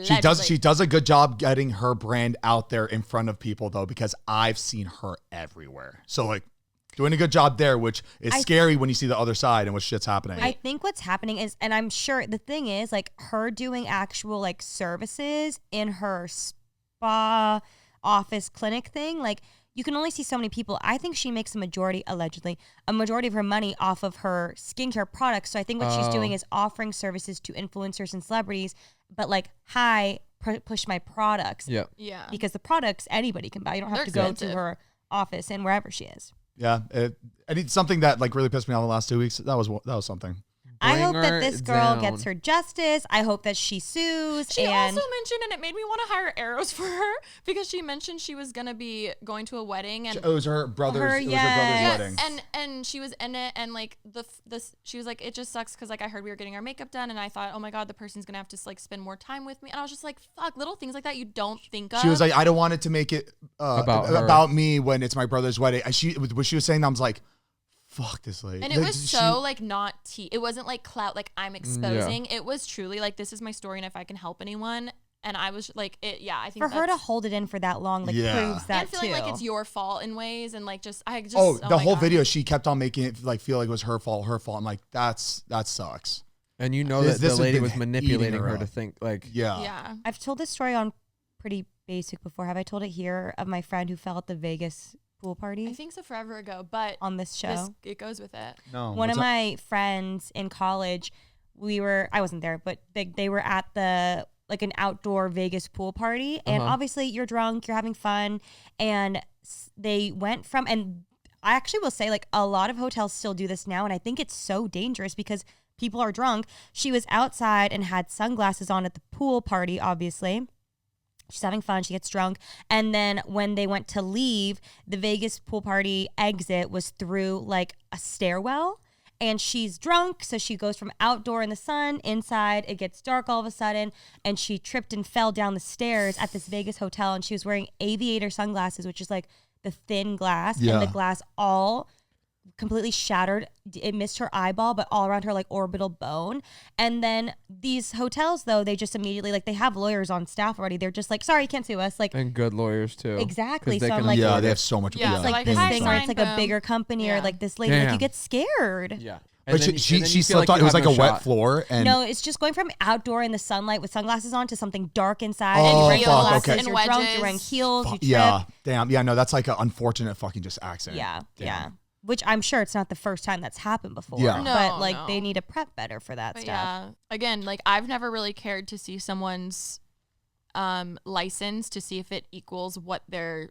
She does a good job getting her brand out there in front of people though, because I've seen her everywhere. So like doing a good job there, which is scary when you see the other side and what shit's happening. I think what's happening is, and I'm sure the thing is, like, her doing actual like services in her spa office clinic thing, like, you can only see so many people. I think she makes allegedly a majority of her money off of her skincare products. So I think what she's doing is offering services to influencers and celebrities, but like, hi, push my products. Yep. Yeah. Because the products anybody can buy. You don't have They're to go expensive. to her office and wherever she is. Yeah, I need something that like really pissed me off the last 2 weeks. That was something. I Bring hope that her this girl down. gets her justice. I hope that she sues. She and also mentioned, and it made me want to hire arrows for her because she mentioned she was gonna be going to a wedding and It was her brother's. Her, It was her yes. brother's wedding. and she was in it, and like this she was like, it just sucks because like I heard we were getting our makeup done, and I thought, oh my god, the person's gonna have to like spend more time with me, and I was just like, fuck, little things like that you don't think of. She was like, I don't want it to make it About her. about me when it's my brother's wedding. And what she was saying, I was like, fuck this lady. and it Like, was so like not tea. It wasn't like clout, like I'm exposing. It was truly like, this is my story, and if I can help anyone. And I was like, it. Yeah, I think for her to that's- hold it in for that long, like, Yeah. proves that and feeling too. like it's your fault in ways, and like just I just Oh, the my whole God. video, she kept on making it like feel like it was her fault. I'm like, that sucks. And you know This that the has lady been was manipulating eating her her to up. think like, Yeah. Yeah. I've told this story on Pretty Basic before. Have I told it here of my friend who fell at the Vegas pool party I think so forever ago, but on this show? it goes with it. No. One of what's up? my friends in college, I wasn't there, but they were at the like an outdoor Vegas pool party, and obviously you're drunk, you're having fun, and they went from, and I actually will say, like, a lot of hotels still do this now, and I think it's so dangerous because people are drunk. She was outside and had sunglasses on at the pool party, obviously. She's having fun. She gets drunk. And then when they went to leave, the Vegas pool party exit was through like a stairwell. And she's drunk. So she goes from outdoor in the sun, inside. It gets dark all of a sudden. And she tripped and fell down the stairs at this Vegas hotel. And she was wearing aviator sunglasses, which is like the thin glass. Yeah. And the glass all completely shattered. It missed her eyeball, but all around her like orbital bone. And then these hotels, though, they just immediately, like, they have lawyers on staff already. They're just like, sorry, you can't sue us. Like, and good lawyers too. Exactly. 'Cause they So I'm can like, Yeah, afford they it. have so much. Yeah, it's so like like, this hi, thing where it's sign, like a boom. bigger company or Yeah. like this lady, like, Damn. you get scared. Yeah. But then she you feel slipped like on. It you was have like a no wet shot. floor, and No, it's just going from outdoor in the sunlight with sunglasses on to something dark inside. Oh, and you're wearing fuck, sunglasses, okay. And you're drunk, wedges. you're wearing heels, you trip. yeah, damn, yeah, no, that's like an unfortunate fucking just accident. Yeah, Damn. yeah. Which I'm sure it's not the first time that's happened before. Yeah. No, but like no. they need to prep better for that But stuff. yeah, again, like I've never really cared to see someone's license to see if it equals what they're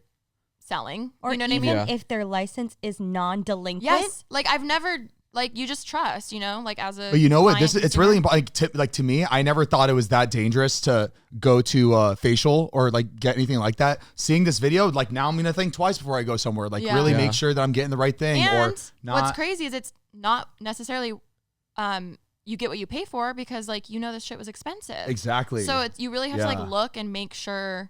selling. Or you know what I even mean? Yeah. if their license is non-delinquent. Yes. Like I've never, like you just trust, you know, like as a. But you know what? client It's really consumer. like to me. I never thought it was that dangerous to go to facial or like get anything like that. Seeing this video, like now I'm gonna think twice before I go somewhere. Like Yeah. really Yeah. make sure that I'm getting the right thing or And not. what's crazy is it's not necessarily, you get what you pay for because like you know this shit was expensive. Exactly. So it's you really have to Yeah. like look and make sure.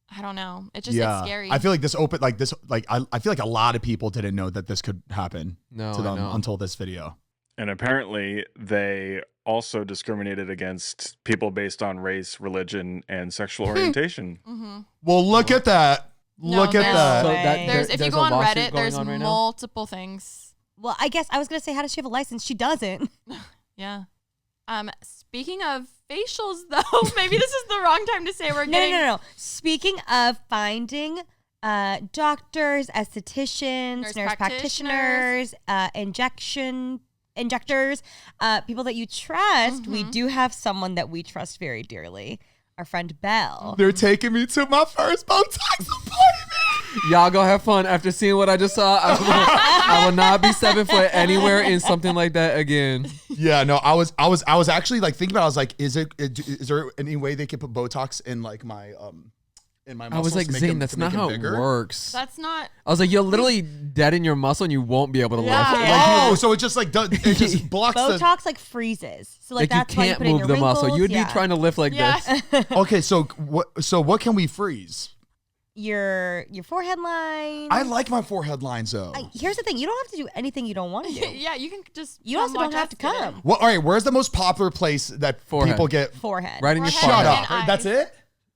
I don't know. It just it's scary. I feel like I feel like a lot of people didn't know that this could happen No, to I them know. until this video. And apparently, they also discriminated against people based on race, religion, and sexual orientation. Well, look at that. No, Look at there's- that. So that There's if you there's go a on lawsuit Reddit, going there's on right now? multiple things. Well, I guess I was gonna say, how does she have a license? She doesn't. Yeah. Speaking of facials, though, maybe this is the wrong time to say we're getting. No. Speaking of finding doctors, estheticians, nurse practitioners, injectors, people that you trust, we do have someone that we trust very dearly. Our friend Belle. They're taking me to my first Botox appointment. Y'all go have fun. After seeing what I just saw, I will not be 7 foot anywhere in something like that again. Yeah, no, I was actually like thinking about it. I was like, is there any way they could put Botox in like my in my I muscles was like, to make Zane, them- that's to not make how them it bigger? works. That's not. I was like, you'll literally deaden your muscle and you won't be able to Yeah. lift. Yeah. Oh, so it just like it just blocks the. Botox like freezes. So like Like, that's you why you can't put it in move your the muscle. wrinkles. You'd Yeah. be trying to lift like Yeah. this. Okay, so what can we freeze? your forehead line. I like my forehead lines though. Here's the thing: you don't have to do anything you don't want to do. Yeah, you can just. You also watch don't have us to get it. come. Well, all right, where's the most popular place that Forehead. people get? Forehead. Right in your Forehead Shut forehead. and up. That's eyes. it?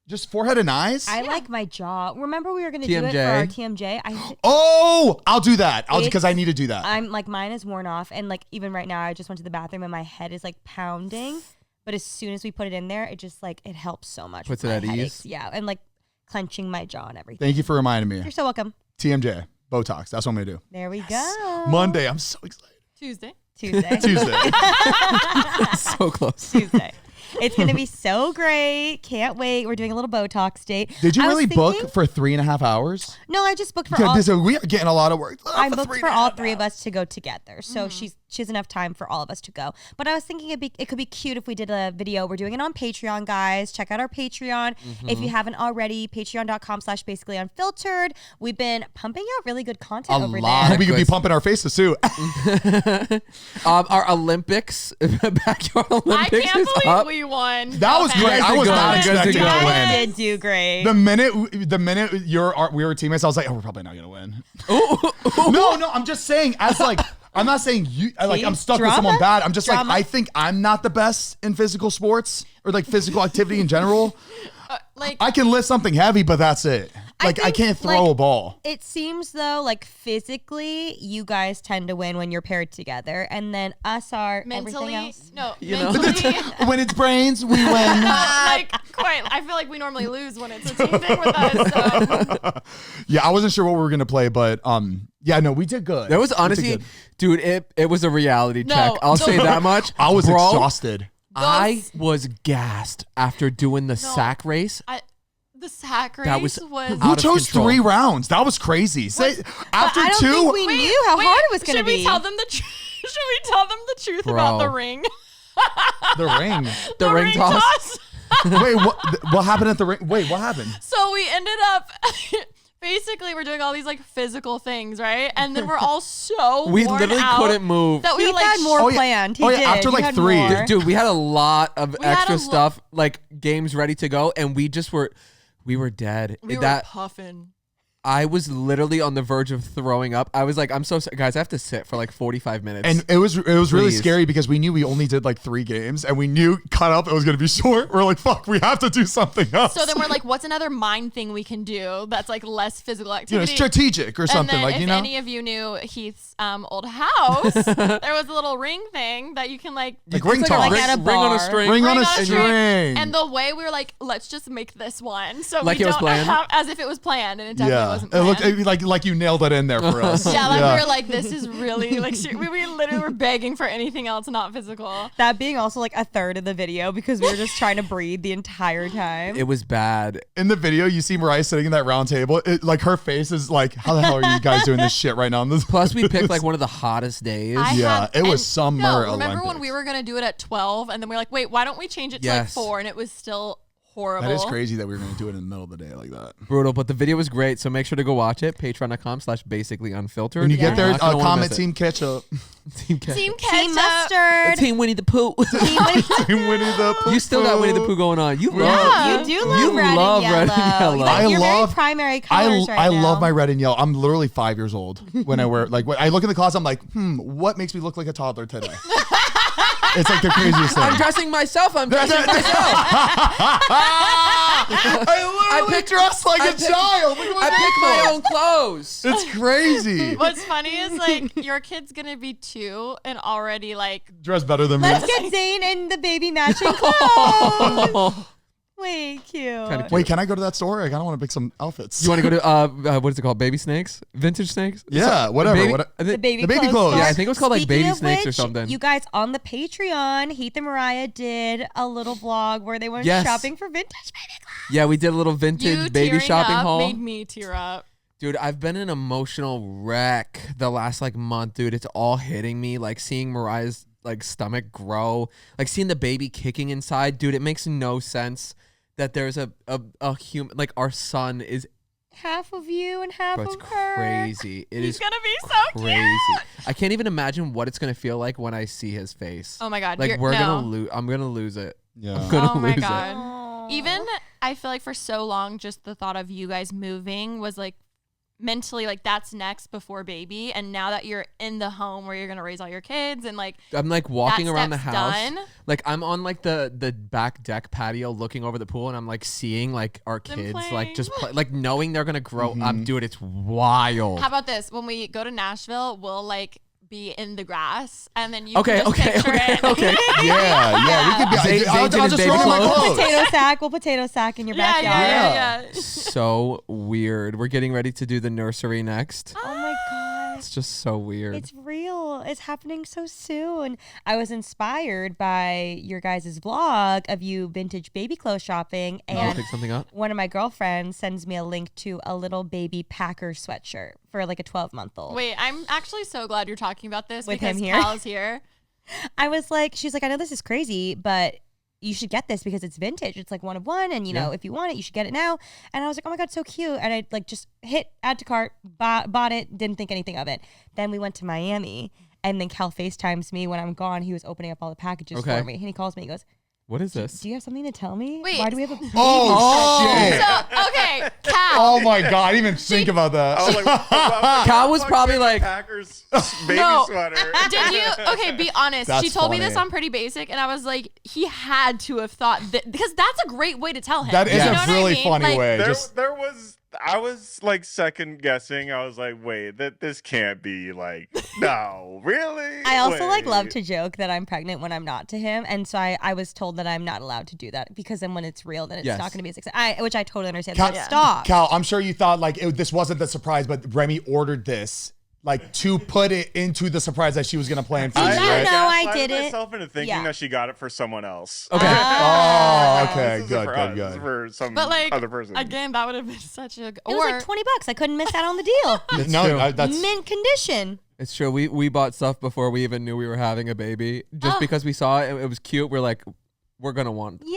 Just forehead and eyes? I like my jaw. Remember we were gonna do it for TMJ. our TMJ. Oh, I'll do that. Because It's- I need to do that. I'm like mine is worn off, and like even right now, I just went to the bathroom and my head is like pounding. But as soon as we put it in there, it just like it helps so much. Puts with it my at headaches. ease. Yeah, and like clenching my jaw and everything. Thank you for reminding me. You're so welcome. TMJ, Botox. That's what I'm gonna do. There we go. Monday. I'm so excited. Tuesday. Tuesday. Tuesday. So close. Tuesday. It's gonna be so great. Can't wait. We're doing a little Botox date. Did you I was really book thinking- for 3.5 hours? No, I just booked for Because all. this- we are getting a lot of work. I booked for all three of us to go together, so she has enough time for all of us to go. But I was thinking it could be cute if we did a video. We're doing it on Patreon, guys. Check out our Patreon if you haven't already. Patreon.com/basically unfiltered. We've been pumping out really good content over there. We could be pumping our faces too. Our Olympics, backyard I Olympics can't is believe up. we won. That was No great. offense. I was good. not You guys expecting did to good. win. Did do great. The minute we were teammates, I was like, oh, we're probably not gonna win. No, I'm just saying, I'm not saying you. Like, I'm stuck with Drama? someone bad. I'm just Drama? like, I think I'm not the best in physical sports or like physical activity in general. Like, I can lift something heavy, but that's it. Like, I think, can't throw like, a ball. It seems though, like physically, you guys tend to win when you're paired together, and then us are mentally, everything else. no, You know? mentally, When it's brains, we win. like quite. I feel like we normally lose when it's a team thing with us. So. Yeah, I wasn't sure what we were gonna play, but yeah, no, we did good. That was We did honestly, good. dude, it was a reality No, check. I'll say that much. I was Bro, exhausted. I was gassed after doing the sack race. The sack race That was Who out of chose control. 3 rounds? That was crazy. Say after I don't 2. think we knew how hard it was going to Should be. we tell them the truth? Should we tell them the truth Bro. about the ring? the ring. The ring toss. Wait, what happened at the ring? Wait, what happened? So we ended up. Basically, we're doing all these like physical things, right? And then we're all so We worn literally out couldn't move. that we He were like had more Oh, yeah. planned. He Oh, yeah, did. after, He like, had 3. more. Dude, we had a lot of We had extra a lo- stuff, like games ready to go, and we were dead. we were That puffing. I was literally on the verge of throwing up. I was like, I'm so sorry. Guys, I have to sit for like 45 minutes. And it was really Please. scary because we knew we only did like 3 games and we knew cut up it was gonna be short. We're like, fuck, we have to do something else. So then we're like, what's another mind thing we can do that's like less physical you know, activity? strategic or something, and then like, if you know. any of you knew Heath's old house, there was a little ring thing that you can like Like ring It's toss. like at a ring on a bar. string. Ring on a string. string. And the way we were like, let's just make this one. So Like we it was don't planned? have, as if it was planned, and it definitely yeah, wasn't it planned. looked like you nailed it in there for us. yeah, like we were like, this is really like we literally were begging for anything else, not physical. That being also like a third of the video because we were just trying to breathe the entire time. it was bad. In the video, you see Mariah sitting in that round table. Like her face is like, how the hell are you guys doing this shit right now? Plus, we picked like one of the hottest days. Yeah, it was and- summer No, remember when Olympics. we were gonna do it at 12, and then we were like, wait, why don't we change it to Yes. like 4? And it was still horrible. That is crazy that we were going to do it in the middle of the day like that. Brutal, but the video was great, so make sure to go watch it. Patreon.com/basically unfiltered. When you get there, You're not gonna wanna comment miss it. Team Ketchup. Team Ketchup. Team Team ketchup. mustard. Team Winnie the Pooh. Team Winnie the Pooh. You still got Winnie the Pooh going on. You love. Yeah. You do love You red love and red yellow. and yellow. Like, I you're love- very primary colors I right now. love my red and yellow. I'm literally 5 years old when I wear when I look in the closet. I'm like, what makes me look like a toddler today? It's like the craziest thing. I'm dressing myself. I'm dressing myself. I literally dress like a child. Look at my I pick my makeup. own clothes. It's crazy. What's funny is like your kid's gonna be 2 and already like Dress better than me. Let's get Zane and the baby matching clothes. Wait, cute. Kinda cute. Wait, can I go to that store? I kind of want to pick some outfits. You want to go to what is it called? Baby snakes? Vintage snakes? Yeah, whatever. Baby, What- The baby, The baby clothes. Yeah, I think it was called like Speaking baby of snakes or which, something. You guys on the Patreon, Heath and Mariah did a little vlog where they went Yes. shopping for vintage baby clothes. Yeah, we did a little vintage you baby tearing shopping up haul. made me tear up. Dude, I've been an emotional wreck the last like month, dude. It's all hitting me. Like seeing Mariah's like stomach grow, like seeing the baby kicking inside, dude. It makes no sense that there's a human like our son is. Half of you and half Bro, it's of her. crazy. It He's is gonna be so crazy. cute. I can't even imagine what it's gonna feel like when I see his face. Oh my god. Like you're- we're no. gonna lose. I'm gonna lose it. Yeah. I'm gonna Oh my lose it. god. Oh. Even I feel like for so long, just the thought of you guys moving was like mentally like that's next before baby. And now that you're in the home where you're gonna raise all your kids and like I'm like walking that around the step's house. done. Like I'm on like the back deck patio looking over the pool and I'm like seeing like our Them kids playing. like just play, like knowing they're gonna grow up. Dude, it's wild. How about this? When we go to Nashville, we'll like be in the grass and then you Okay, can just okay, picture okay, it. okay. Yeah, we could be. Zane- I'll Zane's in his just baby run in my clothes. clothes. We'll potato sack in your Yeah, backyard. yeah, yeah. So weird. We're getting ready to do the nursery next. Oh my god. It's just so weird. It's real. It's happening so soon. I was inspired by your guys' vlog of you vintage baby clothes shopping, I'll and pick something up. one of my girlfriends sends me a link to a little baby Packer sweatshirt for like a 12-month-old. Wait, I'm actually so glad you're talking about this With because him here? Cal's here. I was like, she's like, I know this is crazy, but you should get this because it's vintage. It's like one of one, and you know, if you want it, you should get it now. And I was like, oh my god, so cute. And I like just hit add to cart, bought it, didn't think anything of it. Then we went to Miami, and then Cal FaceTimes me when I'm gone. He was opening up all the packages Okay. for me, and he calls me. He goes, What is this? "Do you have something to tell me? Wait. Why do we have a baby?" Oh, shit. So okay, Cal. Oh my god, I didn't even think about that. I was like, what Cal was the fuck probably is like- Packers baby No. sweater. Did you? Okay, be honest. That's She told me funny. this on Pretty Basic, and I was like, he had to have thought that because that's a great way to tell him. That is You know a what I really mean? funny Like, way. I was like second guessing. I was like, wait, this can't be like, no, really? I also like love Wait. to joke that I'm pregnant when I'm not to him, and so I was told that I'm not allowed to do that because then when it's real, then it's Yes. not going to be a success. Which I totally understand. Cal, But stop. Cal, I'm sure you thought like this wasn't the surprise, but Remi ordered this like to put it into the surprise that she was gonna plan for you, Did you right? know I gaslighted did it? myself into thinking Yeah. that she got it for someone else. Okay. Oh, No, okay, this isn't good, for good, us. This is good. for some But like other person. again, that would have been such a. It was like $20. I couldn't miss out on the deal. It's No, true. that's Mint condition. It's true. We bought stuff before we even knew we were having a baby. Just because we saw it, it was cute. We're like, we're gonna want it.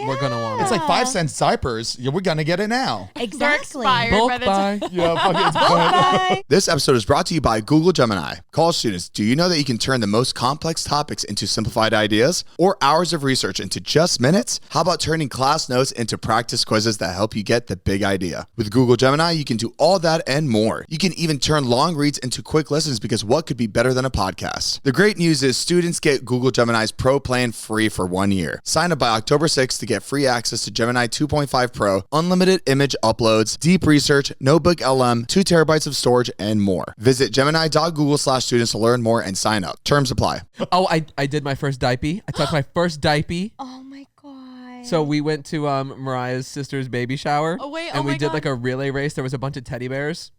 it's like 5 cents diapers. Yeah, we're gonna get it now. Exactly. expired. Bulk by the buy. Yeah, fuck it. Bye. This episode is brought to you by Google Gemini. College students, do you know that you can turn the most complex topics into simplified ideas or hours of research into just minutes? How about turning class notes into practice quizzes that help you get the big idea? With Google Gemini, you can do all that and more. You can even turn long reads into quick listens because what could be better than a podcast? The great news is students get Google Gemini's Pro plan free for 1 year. Sign up by October 6th to get free access to Gemini 2.5 Pro, unlimited image uploads, deep research, notebook LM, 2 terabytes of storage, and more. Visit gemini.google/students to learn more and sign up. Terms apply. Oh, I did my first diaper. I took my first diaper. Oh my god. So we went to Mariah's sister's baby shower. Oh, wait, and oh we my did God. like a relay race. There was a bunch of teddy bears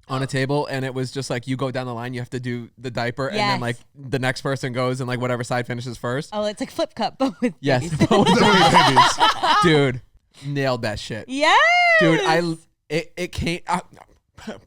on a table, and it was just like you go down the line, you have to do the diaper, and then Yes. like the next person goes and like whatever side finishes first. Oh, it's like flip cup, but with Yes, dude, nailed that shit. Yes. Dude, it came. He's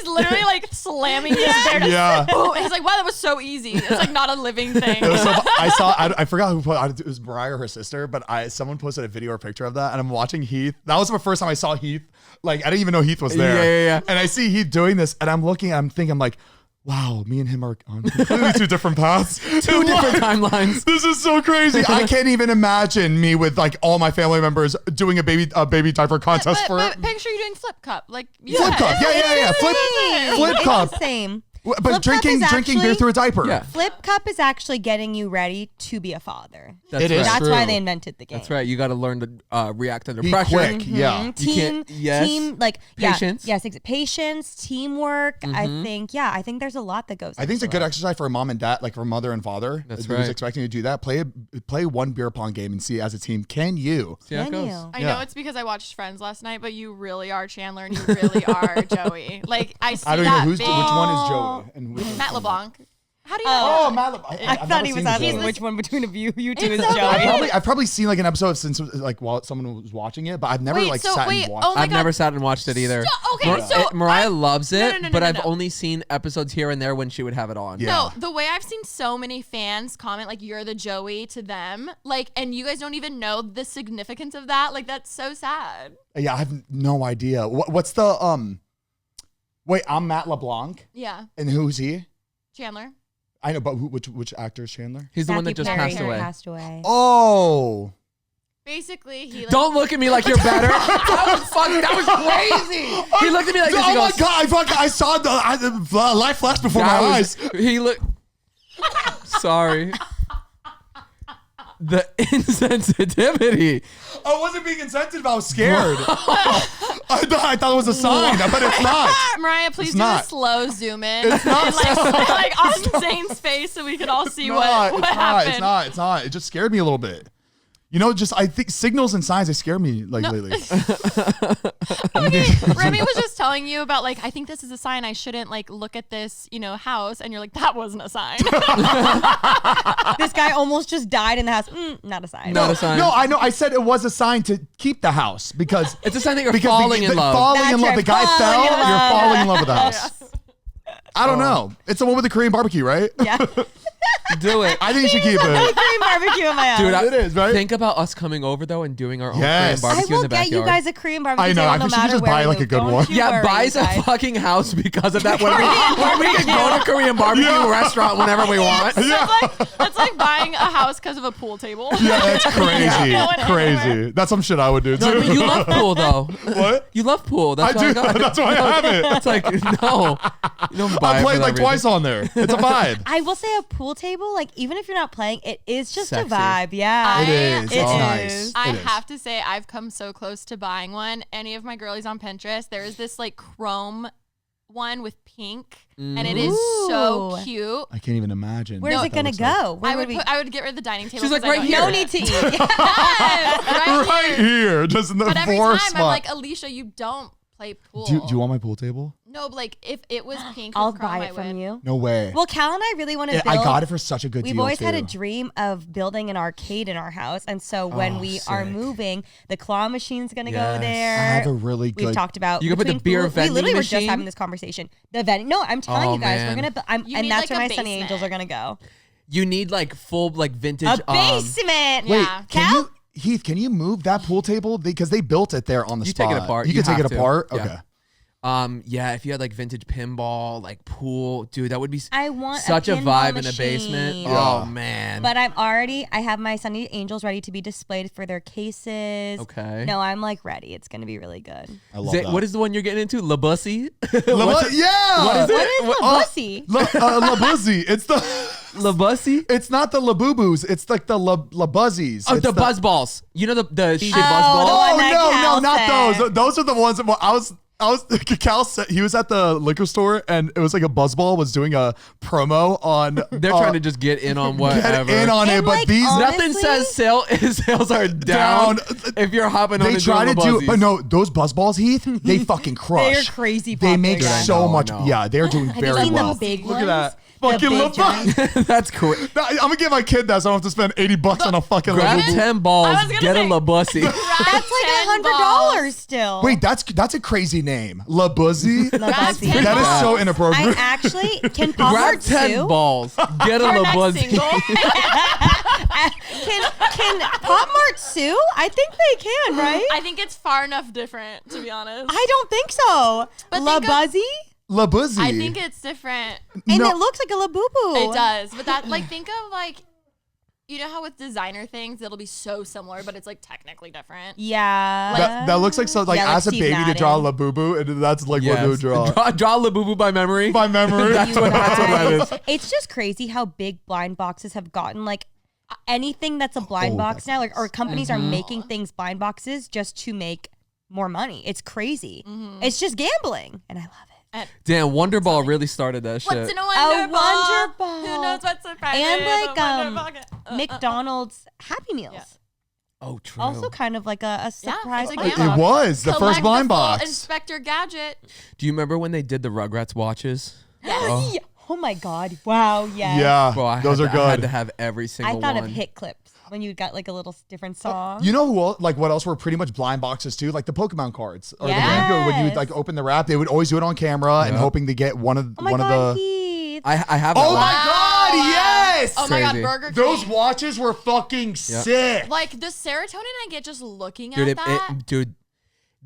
literally like slamming his bear. Yeah. Boom. He's like, wow, that was so easy. It's like not a living thing. I forgot who put it was Mariah or her sister, but someone posted a video or picture of that, and I'm watching Heath. That was the first time I saw Heath. Like I didn't even know Heath was there. Yeah. And I see Heath doing this, and I'm thinking, I'm like, wow, me and him are on completely two different paths. Two different timelines. This is so crazy. I can't even imagine me with like all my family members doing a baby diaper contest but picture you doing flip cup. Like flip cup. Yeah. Flip cup. It's the same. But Flip drinking cup is beer actually- through a diaper. Yeah. Flip cup is actually getting you ready to be a father. That's It is. right. That's why true. they invented the game. That's right. You got to learn to react under Be pressure. quick. Yeah. Team, yes. team, like Patience. Yeah, yes, patience, teamwork. I think there's a lot that goes. I think it's a into good it. exercise for a mom and dad, like for a mother and father. That's who's right. expecting you to do that. Play one beer pong game and see as a team, can you? See how it Can goes. you? I Yeah. know it's because I watched Friends last night, but you really are Chandler and you really are Joey. Like I see I don't know that which big one is Joey and which Matt LeBlanc. How do you Oh, know? Matt LeBlanc. I thought he was asking which one between you two is Joey. I've probably seen like an episode since like while someone was watching it, but I've never Wait, sat and watched. oh my I've God. never sat and watched it either. Okay, so Mariah loves it, no, but no, I've no. only seen episodes here and there when she would have it on. Yeah. No, the way I've seen so many fans comment like you're the Joey to them, like, and you guys don't even know the significance of that. Like that's so sad. Yeah, I have no idea. What's the Wait, I'm Matt LeBlanc, Yeah, and who's he? Chandler. I know, but which actor is Chandler? He's the one that just Matthew passed Perry away. Oh, Basically, he like, Don't look at me like you're better. That was crazy. He looked at me like this. He oh my goes, god! I saw the life flash before my that eyes. was- He looked. Sorry. The insensitivity. I wasn't being insensitive. I was scared. I thought it was a sign, but it's not. Mariah, please It's do not. a slow zoom in. It's not. And, like on Zane's face so we could all see what happened. It's not. It just scared me a little bit. You know, I think signals and signs, they scare me like lately. Remi was just telling you about like, I think this is a sign I shouldn't like look at this, house. And you're like, that wasn't a sign. This guy almost just died in the house. Not a sign. Not a sign. No, I know. I said it was a sign to keep the house because It's a sign that you're because falling in love. Falling That's in love. right, The guy falling fell. in You're love. falling in love with the house. I don't know. It's the one with the Korean barbecue, right? Yeah. Do it. I think you should keep it. Korean barbecue in my house. Dude, It is, right? Think about us coming over though and doing our own Yes. Korean I barbecue in will the get backyard. you guys a Korean barbecue I know. table I no think you should matter just where buy we like a move. good Don't one. you Yeah, worry, buys a guys. fucking house because of that. When we can go to Korean barbecue restaurant whenever we want. That's like buying a house because of a pool table. Yeah, that's crazy. Going Crazy. That's some shit I would do too. No, but you love pool though. What? You love pool. That's I why do. got it. That's why I have it. It's like no, you don't buy I it played for like that twice reason. on there. It's a vibe. I will say a pool table, like even if you're not playing, it is just Sexy. a vibe. Yeah. It is. It It's is. nice. I It is. have to say, I've come so close to buying one. Any of my girlies on Pinterest, there is this like chrome one with pink, and it is so Ooh. cute. I can't even imagine. Where's what it that gonna looks like. go? Where I would get rid of the dining table. She's like, 'cause I right don't here. No use need it. to eat. Yes, Right here, just in the But every fourth time spot. I'm like, Alisha, you don't play pool. do you want my pool table? No, but like if it was pink, I'll with chrome, buy I it from would. you. No way. Well, Cal and I really want to Yeah, build. I got it for such a good We've deal. always had a too. dream of building an arcade in our house, and so when Oh, we are sick. moving, the claw machine's gonna Yes. go there. I have a really We've good. talked about. You can put the between beer food- vending We literally were just machine? having this conversation. The vending. No, I'm telling Oh, you guys, we're man. gonna. You and need, that's like, where a my Sunny Angels basement. are gonna go. You need like full like vintage. A basement. Wait, Yeah. can Cal? you, Heath? Can you move that pool table because they built it there on the You spot? take it apart. You You can take have it to. apart. Yeah. Okay. Yeah, if you had like vintage pinball, like pool, dude, that would be I want such a pinball vibe in a basement. machine. Oh man. But I have my Sunny Angels ready to be displayed for their cases. Okay. No, I'm like ready. It's gonna be really good. I love Zane, that. what is the one you're getting into? La Bussy? Yeah. What is What is What- the bussy? La Buzzy. It's the. La Bussy? It's not the Labubus. It's like the La Buzzies. Oh, It's the buzz balls. You know the shit buzz Oh, balls? the one Oh that no, Cal not said. those. Those are the ones that I was. Cal said he was at the liquor store and it was like a buzzball was doing a promo on. They're trying to just get in on whatever. get in on it, And, but like, these Nothing honestly- says sales are down, if you're hopping on they and try to doing do, the but no, those buzzballs, Heath, they fucking crush. They're crazy They make popular. I so know, I much. know. Yeah, they're doing Have very you seen well. the big Look ones? at that. Fucking big Labussy. That's great. I'm gonna give my kid that so I don't have to spend $80 on a fucking Grab Labubu. 10 balls, I was gonna get a say- Labussy. That's like $100 still. Wait, that's a crazy name. Labussy? Labussy. Grab That is 10 so balls. inappropriate. I actually can Pop Grab Mart 10 sue. balls, get a Our next Labussy. single. Can Pop Mart sue? I think they can, right? I think it's far enough different, to be honest. I don't think so. But think of- Labussy? Labussy. I think it's different. And No. it looks like a Labubu. It does. But that, like, think of, like, you know how with designer things, it'll be so similar, but it's, like, technically different? Yeah. That looks like so. Like Yeah, like as a Steve baby to draw Madden. Labubu, and that's like what they would Yes. draw. Draw Labubu by memory. By memory. That's what that is. It's just crazy how big blind boxes have gotten. Like anything that's a blind box now, like or companies are making things blind boxes just to make more money. It's crazy. It's just gambling, and I love it. Damn, Wonder Ball really started that shit. What's in a Wonder Ball? Wonder Ball. Who knows what's surprising? And like McDonald's Happy Meals. Yeah. Oh, true. Also kind of like a surprise. it's a blind gamble. box. It was the first blind box. Inspector Gadget. Do you remember when they did the Rugrats watches? Yeah. Oh my God. Wow. Yes. Yeah, Bro, those are I had to good. have every I single thought one. of hit clips when you got like a little different song. You know who? Like what else were pretty much blind boxes too? Like the Pokemon cards or the Yes. Yu-Gi-Oh! When you would like open the wrap, they would always do it on camera and Yeah. hoping to get one of Oh my one God, of the. Heath. I have that Oh one. my God! Yes. Oh my God, Crazy. Burger King. Those watches were fucking sick. Like the serotonin I get just looking Dude, at that. dude,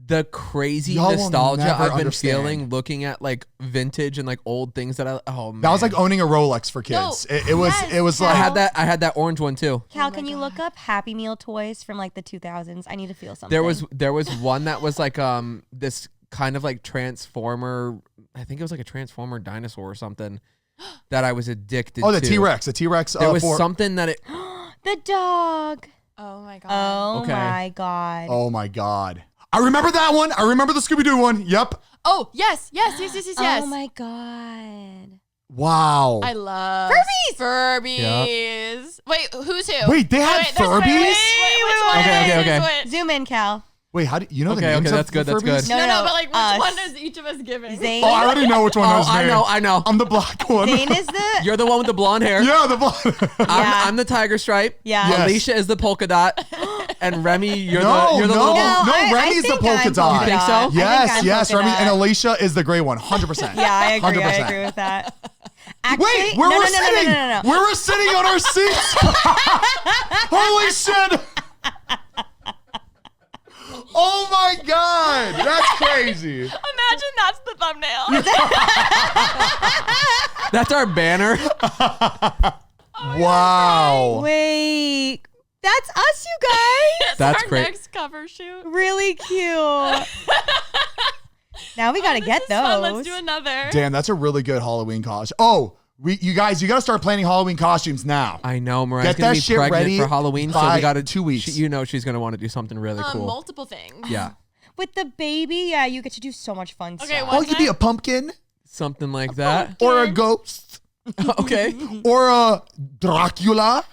the crazy Y'all will nostalgia never I've been understand. feeling looking at like vintage and like old things that oh man. That was like owning a Rolex for kids. No, It was. yes, It was I like. had that orange one too. Cal, my can you God. look up Happy Meal toys from like the 2000s? I need to feel something. There was one that was like this kind of like transformer. I think it was like a transformer dinosaur or something that I was addicted to. Oh, the T-Rex. The T-Rex. There was something that it. the dog. Oh my God. Oh Okay. my God. Oh my God. I remember that one. I remember the Scooby-Doo one. Yep. Oh, yes. Oh my God. Wow. I love Furbies. Wait, who's who? Wait, they had there's Furbies? Furbies? Which one Okay, is okay. which? Zoom in, Cal. Wait, how do you know the Okay, names okay, of that's good, the that's Furbies? good. No, but like which us. one is each of us giving? Zane. Oh, I already know which one Oh, was I named. know, I know. I'm the black one. Zane is the. You're the one with the blonde hair. Yeah, the black. I'm the tiger stripe. Yeah. Yes. Alicia is the polka dot. And Remy, you're No, the little no. one. I Remi's the think polka I'm dot. You think so? I think Yes, I'm yes. polka Remy dot. and Alicia is the gray one. 100%. Yeah, I agree. 100%. I agree with that. Actually, Wait, where no, we're no, no, sitting? no, no, no, no. Where we're sitting on our seats? Holy shit! Oh my God, that's crazy. Imagine that's the thumbnail. That's our banner. Wow. Wait, that's us, you guys. That's our great. next cover shoot. Really cute. Now we gotta This get is those. fun. Let's do another. Damn, that's a really good Halloween costume. Oh, you guys, you gotta start planning Halloween costumes now. I know Mariah's Get gonna that be shit pregnant ready for Halloween, so by we got to 2 weeks. You know she's gonna want to do something really cool. Multiple things. Yeah, With the baby, yeah, you get to do so much fun Okay, stuff. one Oh, you could be a pumpkin something like that. or a ghost Okay. or a Dracula.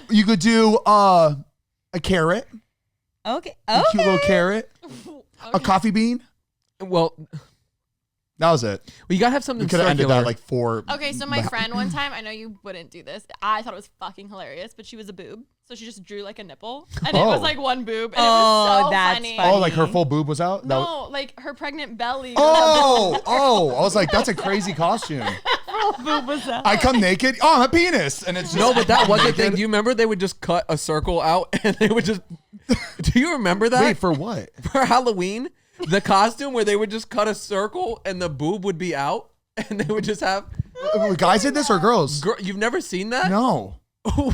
You could do a carrot, Okay. a cute little Okay. carrot, a coffee bean. Well, That was it. you gotta have something We could have ended circular. that like 4. Okay, so my friend one time, I know you wouldn't do this. I thought it was fucking hilarious, but she was a boob. So she just drew like a nipple. And it was Oh. like one boob. And Oh, it was so that's funny. funny. Oh, like her full boob was out? That was- No, like her pregnant belly. Oh, I was like, that's a crazy costume. I come naked. Oh, I'm a penis. And it's just No, but that was the thing. naked. Do you remember they would just cut a circle out and they would just. Do you remember that? Wait, for what? For Halloween, the costume where they would just cut a circle and the boob would be out and they would just have. Guys did this or girls? You've never seen that? No.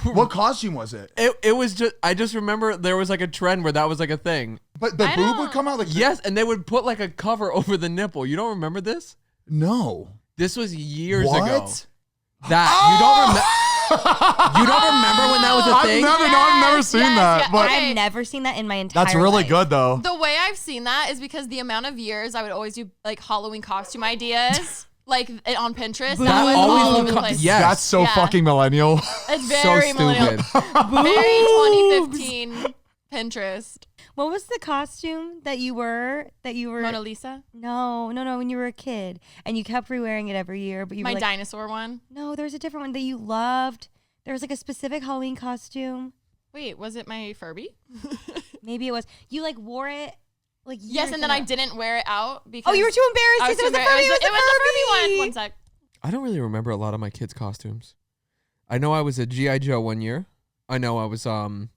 What costume was it? It was just. I just remember there was like a trend where that was like a thing. But the I boob don't- would come out like Yes, and they would put like a cover over the nipple. You don't remember this? No. This was years What? ago. That you don't remember. You don't remember when that was a thing? I've never seen yes, that. yeah. But Okay. I've never seen that in my entire that's really life. good though. The way I've seen that is because the amount of years I would always do like Halloween costume ideas, like on Pinterest. That That was always all would over the come- place. yes. That's so Yeah. fucking millennial. It's So very millennial. stupid. Very 2015 Pinterest. What was the costume that you were? Mona Lisa? No, when you were a kid and you kept re-wearing it every year, but you My were like, dinosaur one? no, there's a different one that you loved. There was like a specific Halloween costume. Wait, was it my Furby? Maybe it was. You like wore it like Yes, years and then I didn't wear it out because Oh, you were too embarrassed I was because too it was a Furby. embarrassed. It was the Furby Furby one. One sec. I don't really remember a lot of my kids' costumes. I know I was a G.I. Joe one year. I know I was an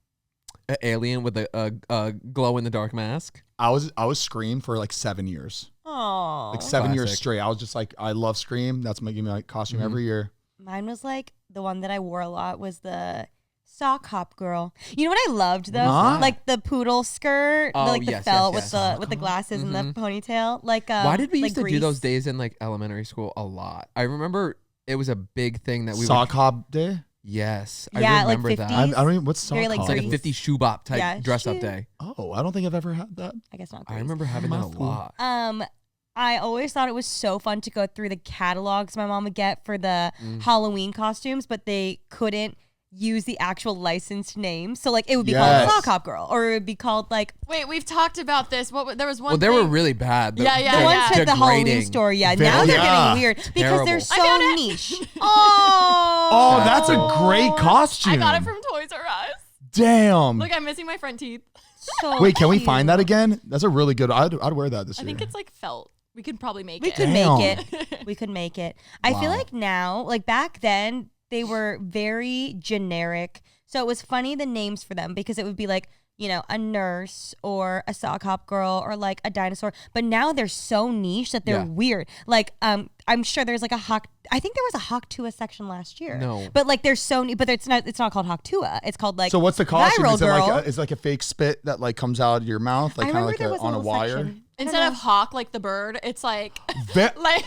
alien with a glow in the dark mask. I was Scream for like 7 years. Oh, Like 7 years Classic. straight. I was just like, I love Scream. That's making me like costume every year. mine was like the one that I wore a lot was the sock hop girl. You know what I loved though? Huh? Like the poodle skirt, Oh, like the yes, felt yes, with the glasses and the ponytail. Like Why did we like used to do Grease. those days in like elementary school a lot? I remember it was a big thing that we Sock hop day? Yes, Yeah, I like remember that. 50s. I don't even, what's sock Very, like, hop? It's like a Grease. 50 shoe bop type Yeah, dress up shoe. day. Oh, I don't think I've ever had that. I guess not. I Grease. remember having that a Mouthful. lot. I always thought it was so fun to go through the catalogs my mom would get for the Halloween costumes, but they couldn't use the actual licensed name. So like it would be Yes. called Sock Hop Girl, or it would be called like Wait, we've talked about this. There was one Well, they were thing- really bad. Yeah, yeah, the yeah. ones at the Halloween Degrading. store. Yeah, Very- now they're Yeah. getting weird because they're Terrible. I found so it. niche. Oh, Oh, that's a great costume. I got it from Toys R Us. Damn. Look, I'm missing my front teeth. so Wait, can we cute. find that again? That's a really good. I'd wear that this I year. think it's like felt. We could probably make We it. could Damn. make it. We could make it. I feel Wow. like now, like back then, they were very generic. So it was funny the names for them because it would be like, you know, a nurse or a sock hop girl or like a dinosaur. But now they're so niche that they're Yeah. weird. Like, I'm sure there's like a Hawk. I think there was a Hawk Tua section last year. No. But like, there's so but it's not called Hawk Tua. It's called like. So what's the costume? Viral Is it Girl. like is like a fake spit that like comes out of your mouth, like I kind of remember like there was on a little wire? section. I don't Instead know. of hawk, like the bird, it's like Ve- like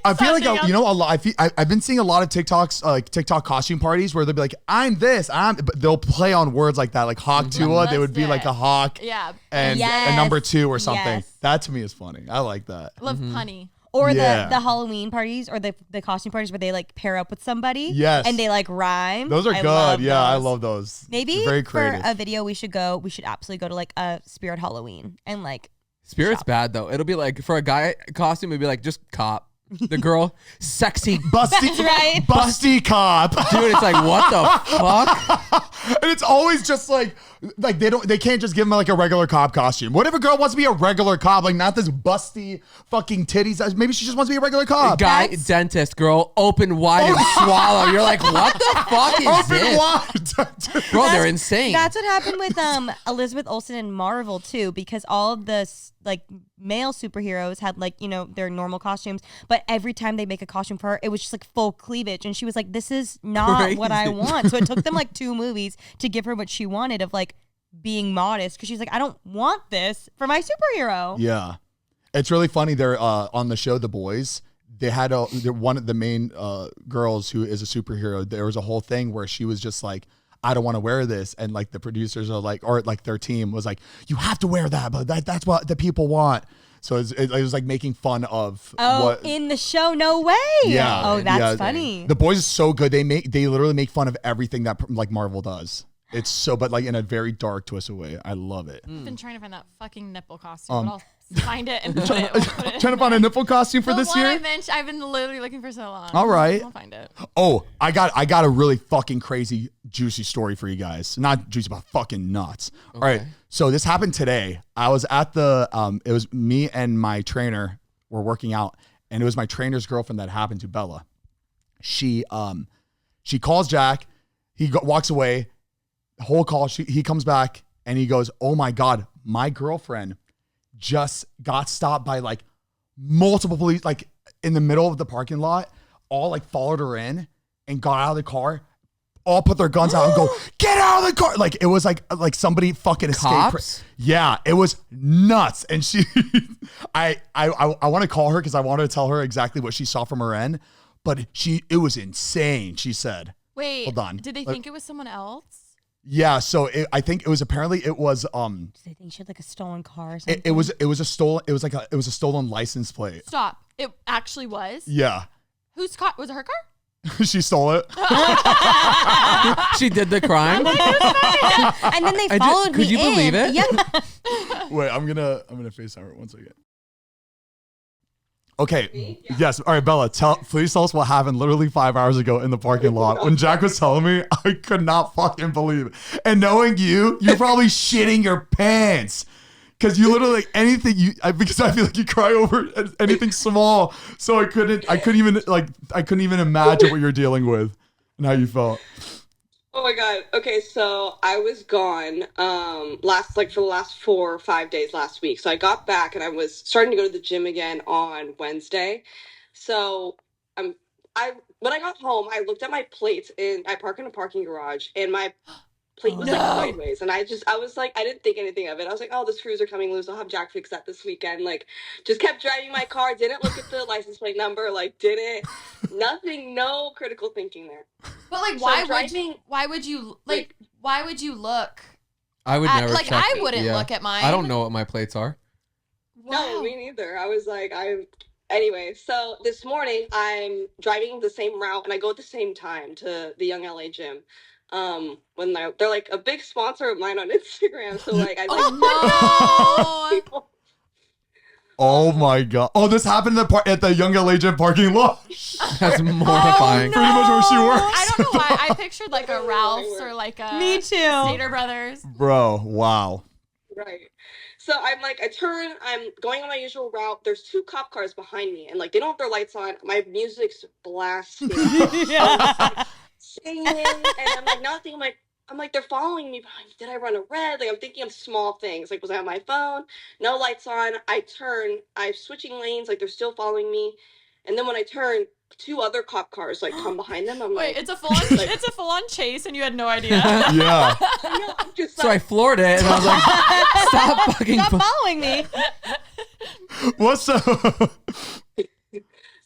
I feel like something you else. know a lot. I've been seeing a lot of TikToks, like TikTok costume parties, where they'll be like, "I'm this," but they'll play on words like that, like Hawk Tua. They would be That's like it. a hawk Yeah. and Yes. a number 2 or something. Yes. That to me is funny. I like that. Love punny. Or Yeah. the Halloween parties or the costume parties where they like pair up with somebody. Yes. And they like rhyme. Those are I good. love Yeah, I those. love those. Maybe They're very for creative. a video we should absolutely go to like a Spirit Halloween and like Spirit's shop. bad though. It'll be like for a guy costume, it'd be like just cop. The girl, sexy. Busty, right. busty cop. Dude, it's like what the fuck? And it's always just like they can't just give him like a regular cop costume. What if a girl wants to be a regular cop, like not this busty fucking titties? Maybe she just wants to be a regular cop. Guy, That's- dentist, girl, open wide and swallow. You're like, what the fuck is Open this? wide. Bro, they're insane. That's what happened with Elizabeth Olsen and Marvel too, because all of the like male superheroes had like, you know, their normal costumes, but every time they make a costume for her, it was just like full cleavage, and she was like, "This is not what I Crazy. want." So it took them like 2 movies to give her what she wanted of like being modest, because she's like, "I don't want this for my superhero." Yeah, it's really funny. They're on the show The Boys. They had one of the main girls who is a superhero. There was a whole thing where she was just like, I don't want to wear this, and like the producers are like, or like their team was like, you have to wear that, but that's what the people want. So it was like making fun of Oh, what. in the show, no way. Yeah. Oh, that's yeah. funny. The Boys is so good. They literally make fun of everything that like Marvel does. It's so, but like in a very dark, twisted way. I love it. I've been trying to find that fucking nipple costume, but I'll find it and put it. Trying to find a nipple costume for The this one year. I mentioned, I've been literally looking for so long. All right. I'll find it. Oh, I got a really fucking crazy, juicy story for you guys. Not juicy, but fucking nuts. All right. So this happened today. I was at the, it was me and my trainer were working out, and it was my trainer's girlfriend that happened to, Bella. She calls Jack. He walks away. The whole call, he comes back and he goes, "Oh my God, my girlfriend just got stopped by like multiple police, like in the middle of the parking lot, all like followed her in and got out of the car, all put their guns out and go, get out of the car." Like it was like somebody fucking escaped. Cops? Yeah, it was nuts. And she, I want to call her because I wanted to tell her exactly what she saw from her end, but it was insane. She said, Wait, Hold on. Did they think it was someone else? yeah. So I think it was it was Do they think she had like a stolen car or something? it was a stolen license plate. Stop. It actually was. Yeah. Whose car? Was it her car? She stole it. She did the crime. And then they followed me. Could you believe it? Yeah. Wait, I'm gonna FaceTime her 1 second. Okay. Yes. All right, Bella. Please tell us what happened literally 5 hours ago in the parking lot. When Jack was telling me, I could not fucking believe it. And knowing you're probably shitting your pants. Because you literally anything because I feel like you cry over anything small. So I couldn't even imagine what you're dealing with and how you felt. Oh my god. Okay, so I was gone for the last 4 or 5 days last week. So I got back and I was starting to go to the gym again on Wednesday. So when I got home, I looked at my plates and I park in a parking garage and my plate was like sideways, and I was like, I didn't think anything of it. I was like, oh, the screws are coming loose. I'll have Jack fix that this weekend. Like, just kept driving my car. Didn't look at the license plate number. Like, nothing. No critical thinking there. But like, So why would you look? I would never. Like, check I wouldn't look at mine. I don't know what my plates are. No, me neither. I was like, Anyway, so this morning I'm driving the same route, and I go at the same time to the Young LA gym. When they're like a big sponsor of mine on Instagram, so like I like people. Oh my god! Oh, this happened at the Young LA gym parking lot. That's mortifying. Pretty much where she works. I don't know why. I pictured like a Ralph's or like a Me too. Stater Brothers. Bro, wow. Right. So I'm like, I'm going on my usual route. There's 2 cop cars behind me, and like they don't have their lights on. My music's blasting. Yeah. Singing, and I'm like not thinking, I'm like they're following me behind. Did I run a red? Like I'm thinking of small things. Like was I on my phone? No lights on. I'm switching lanes. Like they're still following me. And then when I turn, 2 other cop cars like come behind them. I'm Wait, like, it's a full on chase, and you had no idea. Yeah. I'm just So I floored it, and I was like, "Stop following me." What's up?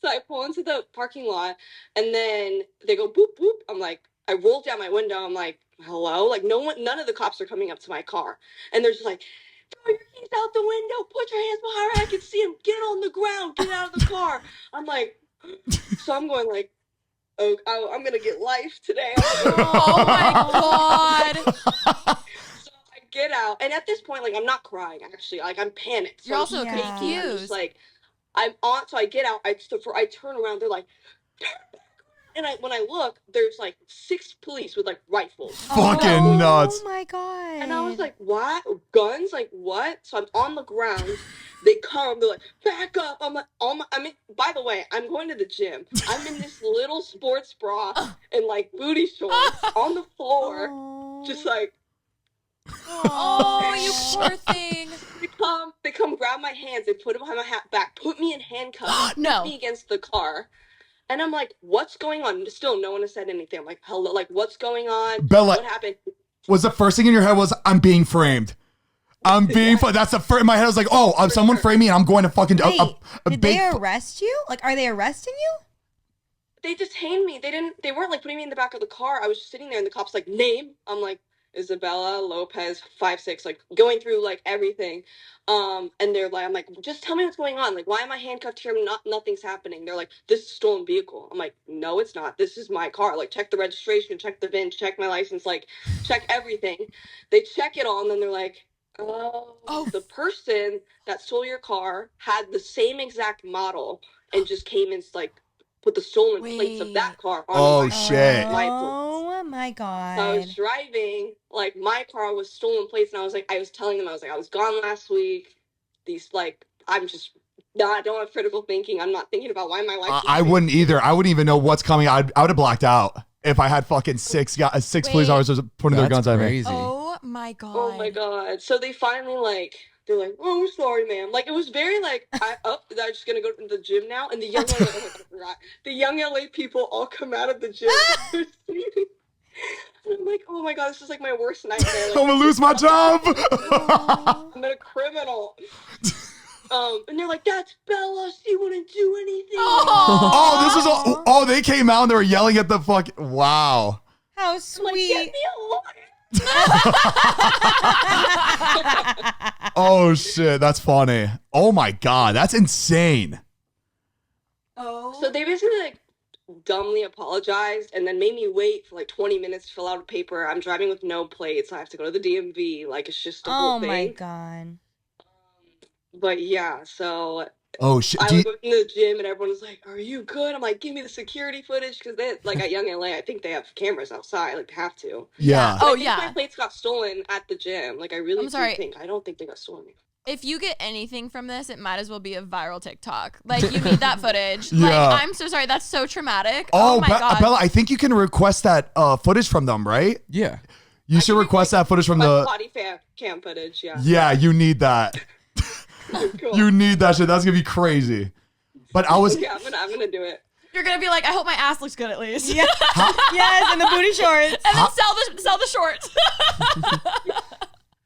So I pull into the parking lot, and then they go boop boop. I'm like, I roll down my window. I'm like, hello? Like none of the cops are coming up to my car, and they're just like, throw your keys out the window, put your hands behind her. I can see him. Get on the ground. Get out of the car. I'm like, so I'm going like, oh, I'm gonna get life today. Oh my god. So I get out, and at this point, like I'm not crying actually. Like I'm panicked. So You're I'm also just panicking. I'm confused. just like, I'm on. So I get out. I turn around. They're like, turn back. And when I look, there's like 6 police with like rifles. Fucking nuts. Oh my god. And I was like, what? Guns? Like what? So I'm on the ground. They come. They're like, back up. I'm like, by the way, I'm going to the gym. I'm in this little sports bra and like booty shorts on the floor, just like. Oh, you poor thing. They come grab my hands. They put them behind my back, put me in handcuffs, No. put me against the car. And I'm like, what's going on? Still, no one has said anything. I'm like, hello, like, what's going on? Bella, what happened? Was the first thing in your head was, I'm being framed. I'm being That's the first in my head. I was like, oh, someone framed me and I'm going to fucking Did they arrest you? Like, are they arresting you? They detained me. They weren't like putting me in the back of the car. I was just sitting there and the cops like, name. I'm like, Isabella Lopez 5'6", like going through like everything. And they're like, I'm like, just tell me what's going on. Like, why am I handcuffed here? Nothing's happening. They're like, this is a stolen vehicle. I'm like, no, it's not. This is my car. Like, check the registration, check the VIN, check my license, like, check everything. They check it all, and then they're like, oh, the person that stole your car had the same exact model and just came and like put the stolen plates of that car on my shit. Oh my god. So I was driving, like my car was stolen plates, and I was telling them, I was gone last week. These like, I don't have critical thinking. I'm not thinking about why my life. I wouldn't either. I wouldn't even know what's coming. I would have blacked out if I had fucking 6 police officers pointing their guns at me. Oh my god. Oh my god. So they finally like, they're like, oh, sorry, ma'am. Like, it was very like, I'm just gonna go to the gym now. And the young LA, I forgot. The young LA people all come out of the gym. And I'm like, oh my god, this is like my worst nightmare. Like, I'm gonna lose my job. I'm a criminal. And they're like, that's Bella. She wouldn't do anything. Oh, they came out and they were yelling at the wow. How sweet. Like, get me a lawyer. Oh shit, that's funny. Oh my god, that's insane. So they basically like dumbly apologized and then made me wait for like 20 minutes to fill out a paper. I'm driving with no plates. I have to go to the DMV. Like, it's just a whole Oh thing. my God. But yeah, so Oh shit. I was going to the gym and everyone was like, "Are you good?" I'm like, "Give me the security footage," because they like at Young LA, I think they have cameras outside. Like, they have to. Yeah. But Oh, I think yeah. my plates got stolen at the gym. Like, I really I'm sorry. I don't think they got stolen. If you get anything from this, it might as well be a viral TikTok. Like, you need that footage. Yeah. Like, I'm so sorry. That's so traumatic. Oh, my God. Bella, I think you can request that footage from them, right? Yeah. You should request that footage from My the. body cam footage. Yeah. Yeah, you need that. Cool. You need that shit. That's gonna be crazy. But I was. Yeah, I'm gonna do it. You're going to be like, I hope my ass looks good at least. Yeah. Yes, and the booty shorts. And then sell the shorts.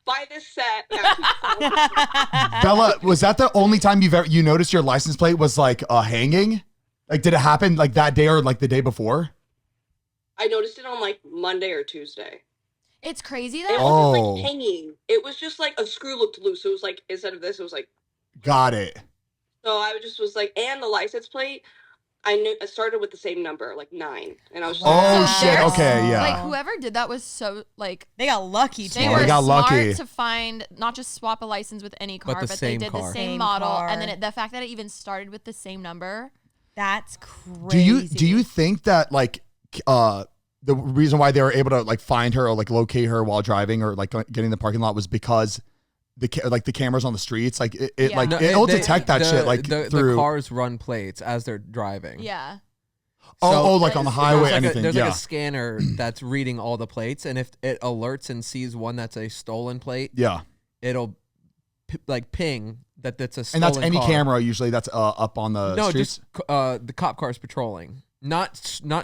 Buy this set. No. Bella, was that the only time you noticed your license plate was like hanging? Like, did it happen like that day or like the day before? I noticed it on like Monday or Tuesday. It's crazy It though. wasn't Oh. like hanging. It was just like a screw looked loose. So it was like, instead of this, it was like, Got it. so I just was like, and the license plate, I knew I started with the same number, like 9. And I was just Oh like, shit. there's- Okay. Yeah. Like, whoever did that was so, like, They got lucky too. they Oh, were they got smart lucky. to find, not just swap a license with any car, the but same they did car. the same Same model. car. And then the fact that it even started with the same number. That's crazy. Do you think that like the reason why they were able to like find her or like locate her while driving or like getting in the parking lot was because the cameras on the streets, like it Yeah. like No, it'll detect that shit like the through. cars run plates as they're driving. Yeah. Oh, like on the highway, there's anything. There's Yeah. like a scanner that's reading all the plates, and if it alerts and sees one that's a stolen plate, Yeah. it'll like ping that that's a And stolen that's any car. camera usually that's up on the No, streets. just the cop cars patrolling, not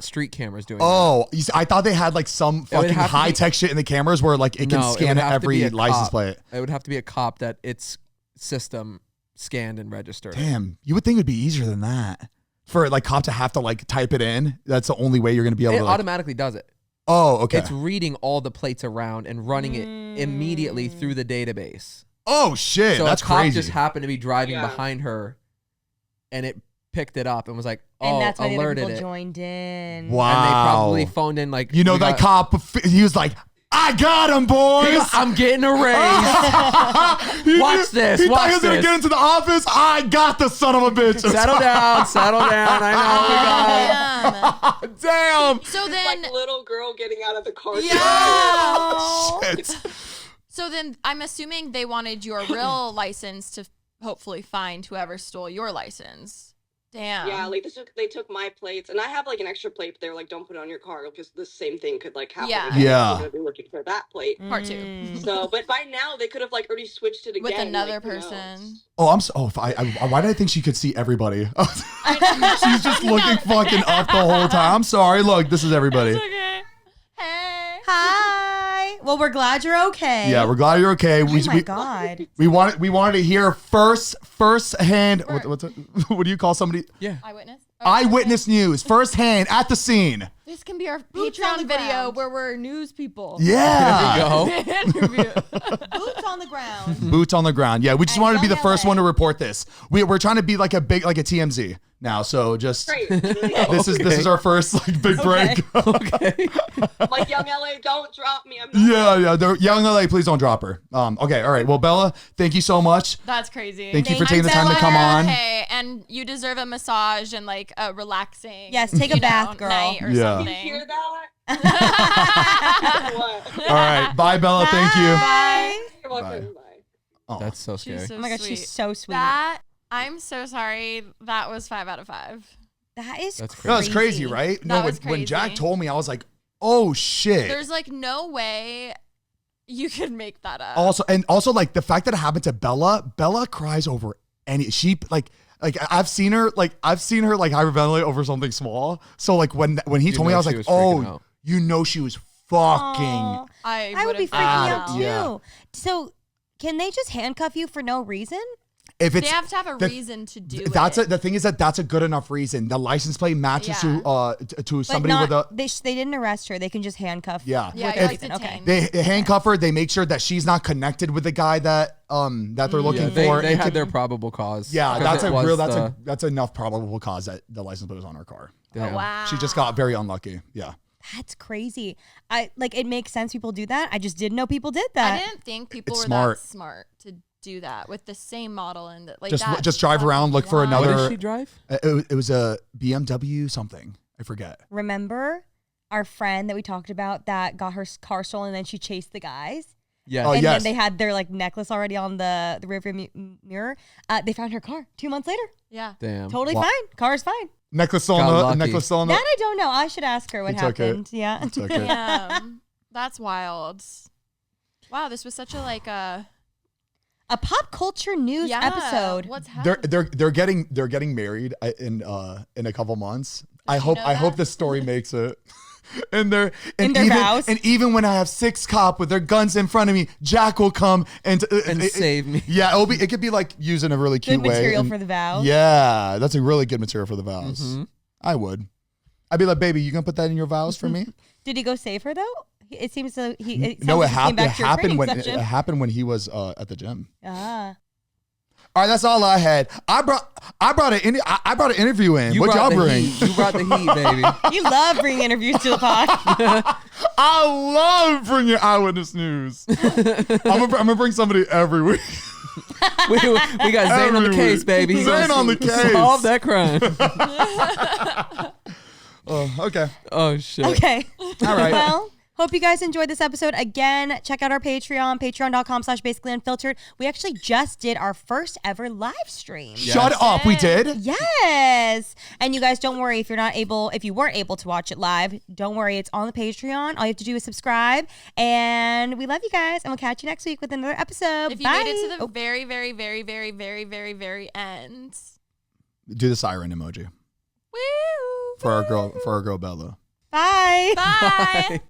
street cameras doing. Oh, you see, I thought they had like some would fucking have to be- high tech shit in the cameras where like it can No, it scan would have to be every a license cop. plate. It would have to be a cop that its system scanned and registered. Damn, you would think it'd be easier than that for like cop to have to like type it in. That's the only way you're gonna be able It to. Like, automatically does it. oh, okay. It's reading all the plates around and running it immediately through the database. Oh shit, So that's a cop crazy. just happened to be driving Yeah. behind her, and it picked it up and was like, "Oh, And that's why the other alerted people it." joined in. Wow. And they probably phoned in like, You know "We that got- cop? He was like, "I got him, boys." I'm getting a raise. Watch this, He thought watch he was gonna this. get into the office. I got the son of a bitch. Settle down, settle down. I know we got it. Damn. So then, like little girl getting out of the car. yeah. Shit. So then I'm assuming they wanted your real license to hopefully find whoever stole your license. Damn. Yeah, like they took my plates, and I have like an extra plate, but they were like, "Don't put it on your car because the same thing could like happen." Yeah. again. Yeah. You're gonna be looking for that plate. Part 2. So, but by now they could have like already switched it again With another like, who knows? person. Oh, I'm so. Oh, why did I think she could see everybody? She's just looking fucking up the whole time. I'm sorry. Look, this is everybody. Okay. Hey. Hi. Well, we're glad you're okay. Yeah, we're glad you're okay. Oh my God. We wanted to hear first hand. What do you call somebody? Yeah. Eyewitness? Eyewitness news, first hand at the scene. This can be our Boots on Patreon the video ground. where we're news people. Yeah. There you go. Interview. Boots on the ground. Boots on the ground. Yeah, we just At wanted to be the Young first LA. one to report this. We're trying to be like a TMZ now. So just Great. this is our first like big break. Okay. Like Young LA, don't drop me. I'm Yeah. Young LA, please don't drop her. Okay, all right. Well, Bella, thank you so much. That's crazy. Thank you for Thank taking the you, time to Bella. come on. Okay, and you deserve a massage and like a relaxing. Yes, take a you bath, know, girl. night or Yeah. You something. hear that? What? All right, bye, Bella. Thank you. Bye. You're welcome. Bye. Oh. That's so scary. She's so Oh my God, sweet. she's so sweet. I'm so sorry. That was 5 out of 5. That is That's crazy. No, it's crazy, right? No, was when Jack crazy. told me, I was like, oh shit. There's like no way you could make that up. Also like the fact that it happened to Bella cries over she like I've seen her like hyperventilate over something small. So like when he told me, I was she like, was freaking oh, out. you know she was fucking. Aw. I would be would've freaking out out. too. Yeah. So, can they just handcuff you for no reason? If They it's have to have a the- reason to do that's it. the thing is that's a good enough reason. The license plate matches Yeah. to somebody but with a. they didn't arrest her. They can just handcuff. Yeah. Yeah, with you're a like reason. Okay. detained. They handcuff her. They make sure that she's not connected with the guy that they're looking Yeah, for. they had their probable cause. Yeah, Because that's it was that's enough probable cause that the license plate was on her car. Damn. Oh, wow. She just got very unlucky. Yeah. That's crazy. It makes sense people do that. I just didn't know people did that. I didn't think people It's were smart. that smart to do that with the same model and like Just drive around, look for What another. did she drive? It was a BMW something. I forget. Remember our friend that we talked about that got her car stolen and then she chased the guys? Yes. Oh, And yes. then they had their like necklace already on the rearview mirror. They found her car 2 months later. Yeah. Damn. Totally Wow. fine. Car's fine. Necklace still Got on the lucky. necklace still on the. That I don't know. I should ask her what He took it. happened. Yeah. Took it. Damn. That's wild. Wow, this was such a A pop culture news episode. What's happening? They're getting married in a couple months. I you hope know I hope that? this story makes it. And In their vows. And even when I have 6 cop with their guns in front of me, Jack will come and Save me. Yeah, it could be like used in a really cute Good way. material and- for the vows. Yeah, that's a really good material for the vows. Mm-hmm. I would. I'd be like, baby, you gonna put that in your vows for me? Did he go save her though? It seems so. It No, it sounds like he came back to your training when session. it happened when he was at the gym. Ah. All right, that's all I had. I brought an interview in. You What'd y'all brought the bring? heat. You brought the heat, baby. You love bringing interviews to the pod. I love bringing eyewitness news. I'm gonna bring somebody every week. we got Zane on the Every case, week. baby. He's Zane gonna on the case. Solve that crime. Oh, okay. Oh shit. Okay. All right. Well, hope you guys enjoyed this episode. Again, check out our Patreon, patreon.com/basically unfiltered. We actually just did our first ever live stream. Shut up. We did. Yes. And you guys, don't worry if you weren't able to watch it live, don't worry. It's on the Patreon. All you have to do is subscribe. And we love you guys. And we'll catch you next week with another episode. If you Bye. made it to the very, very, very, very, very, very, very end. Do the siren emoji Woo! for our girl Bella. Bye. Bye.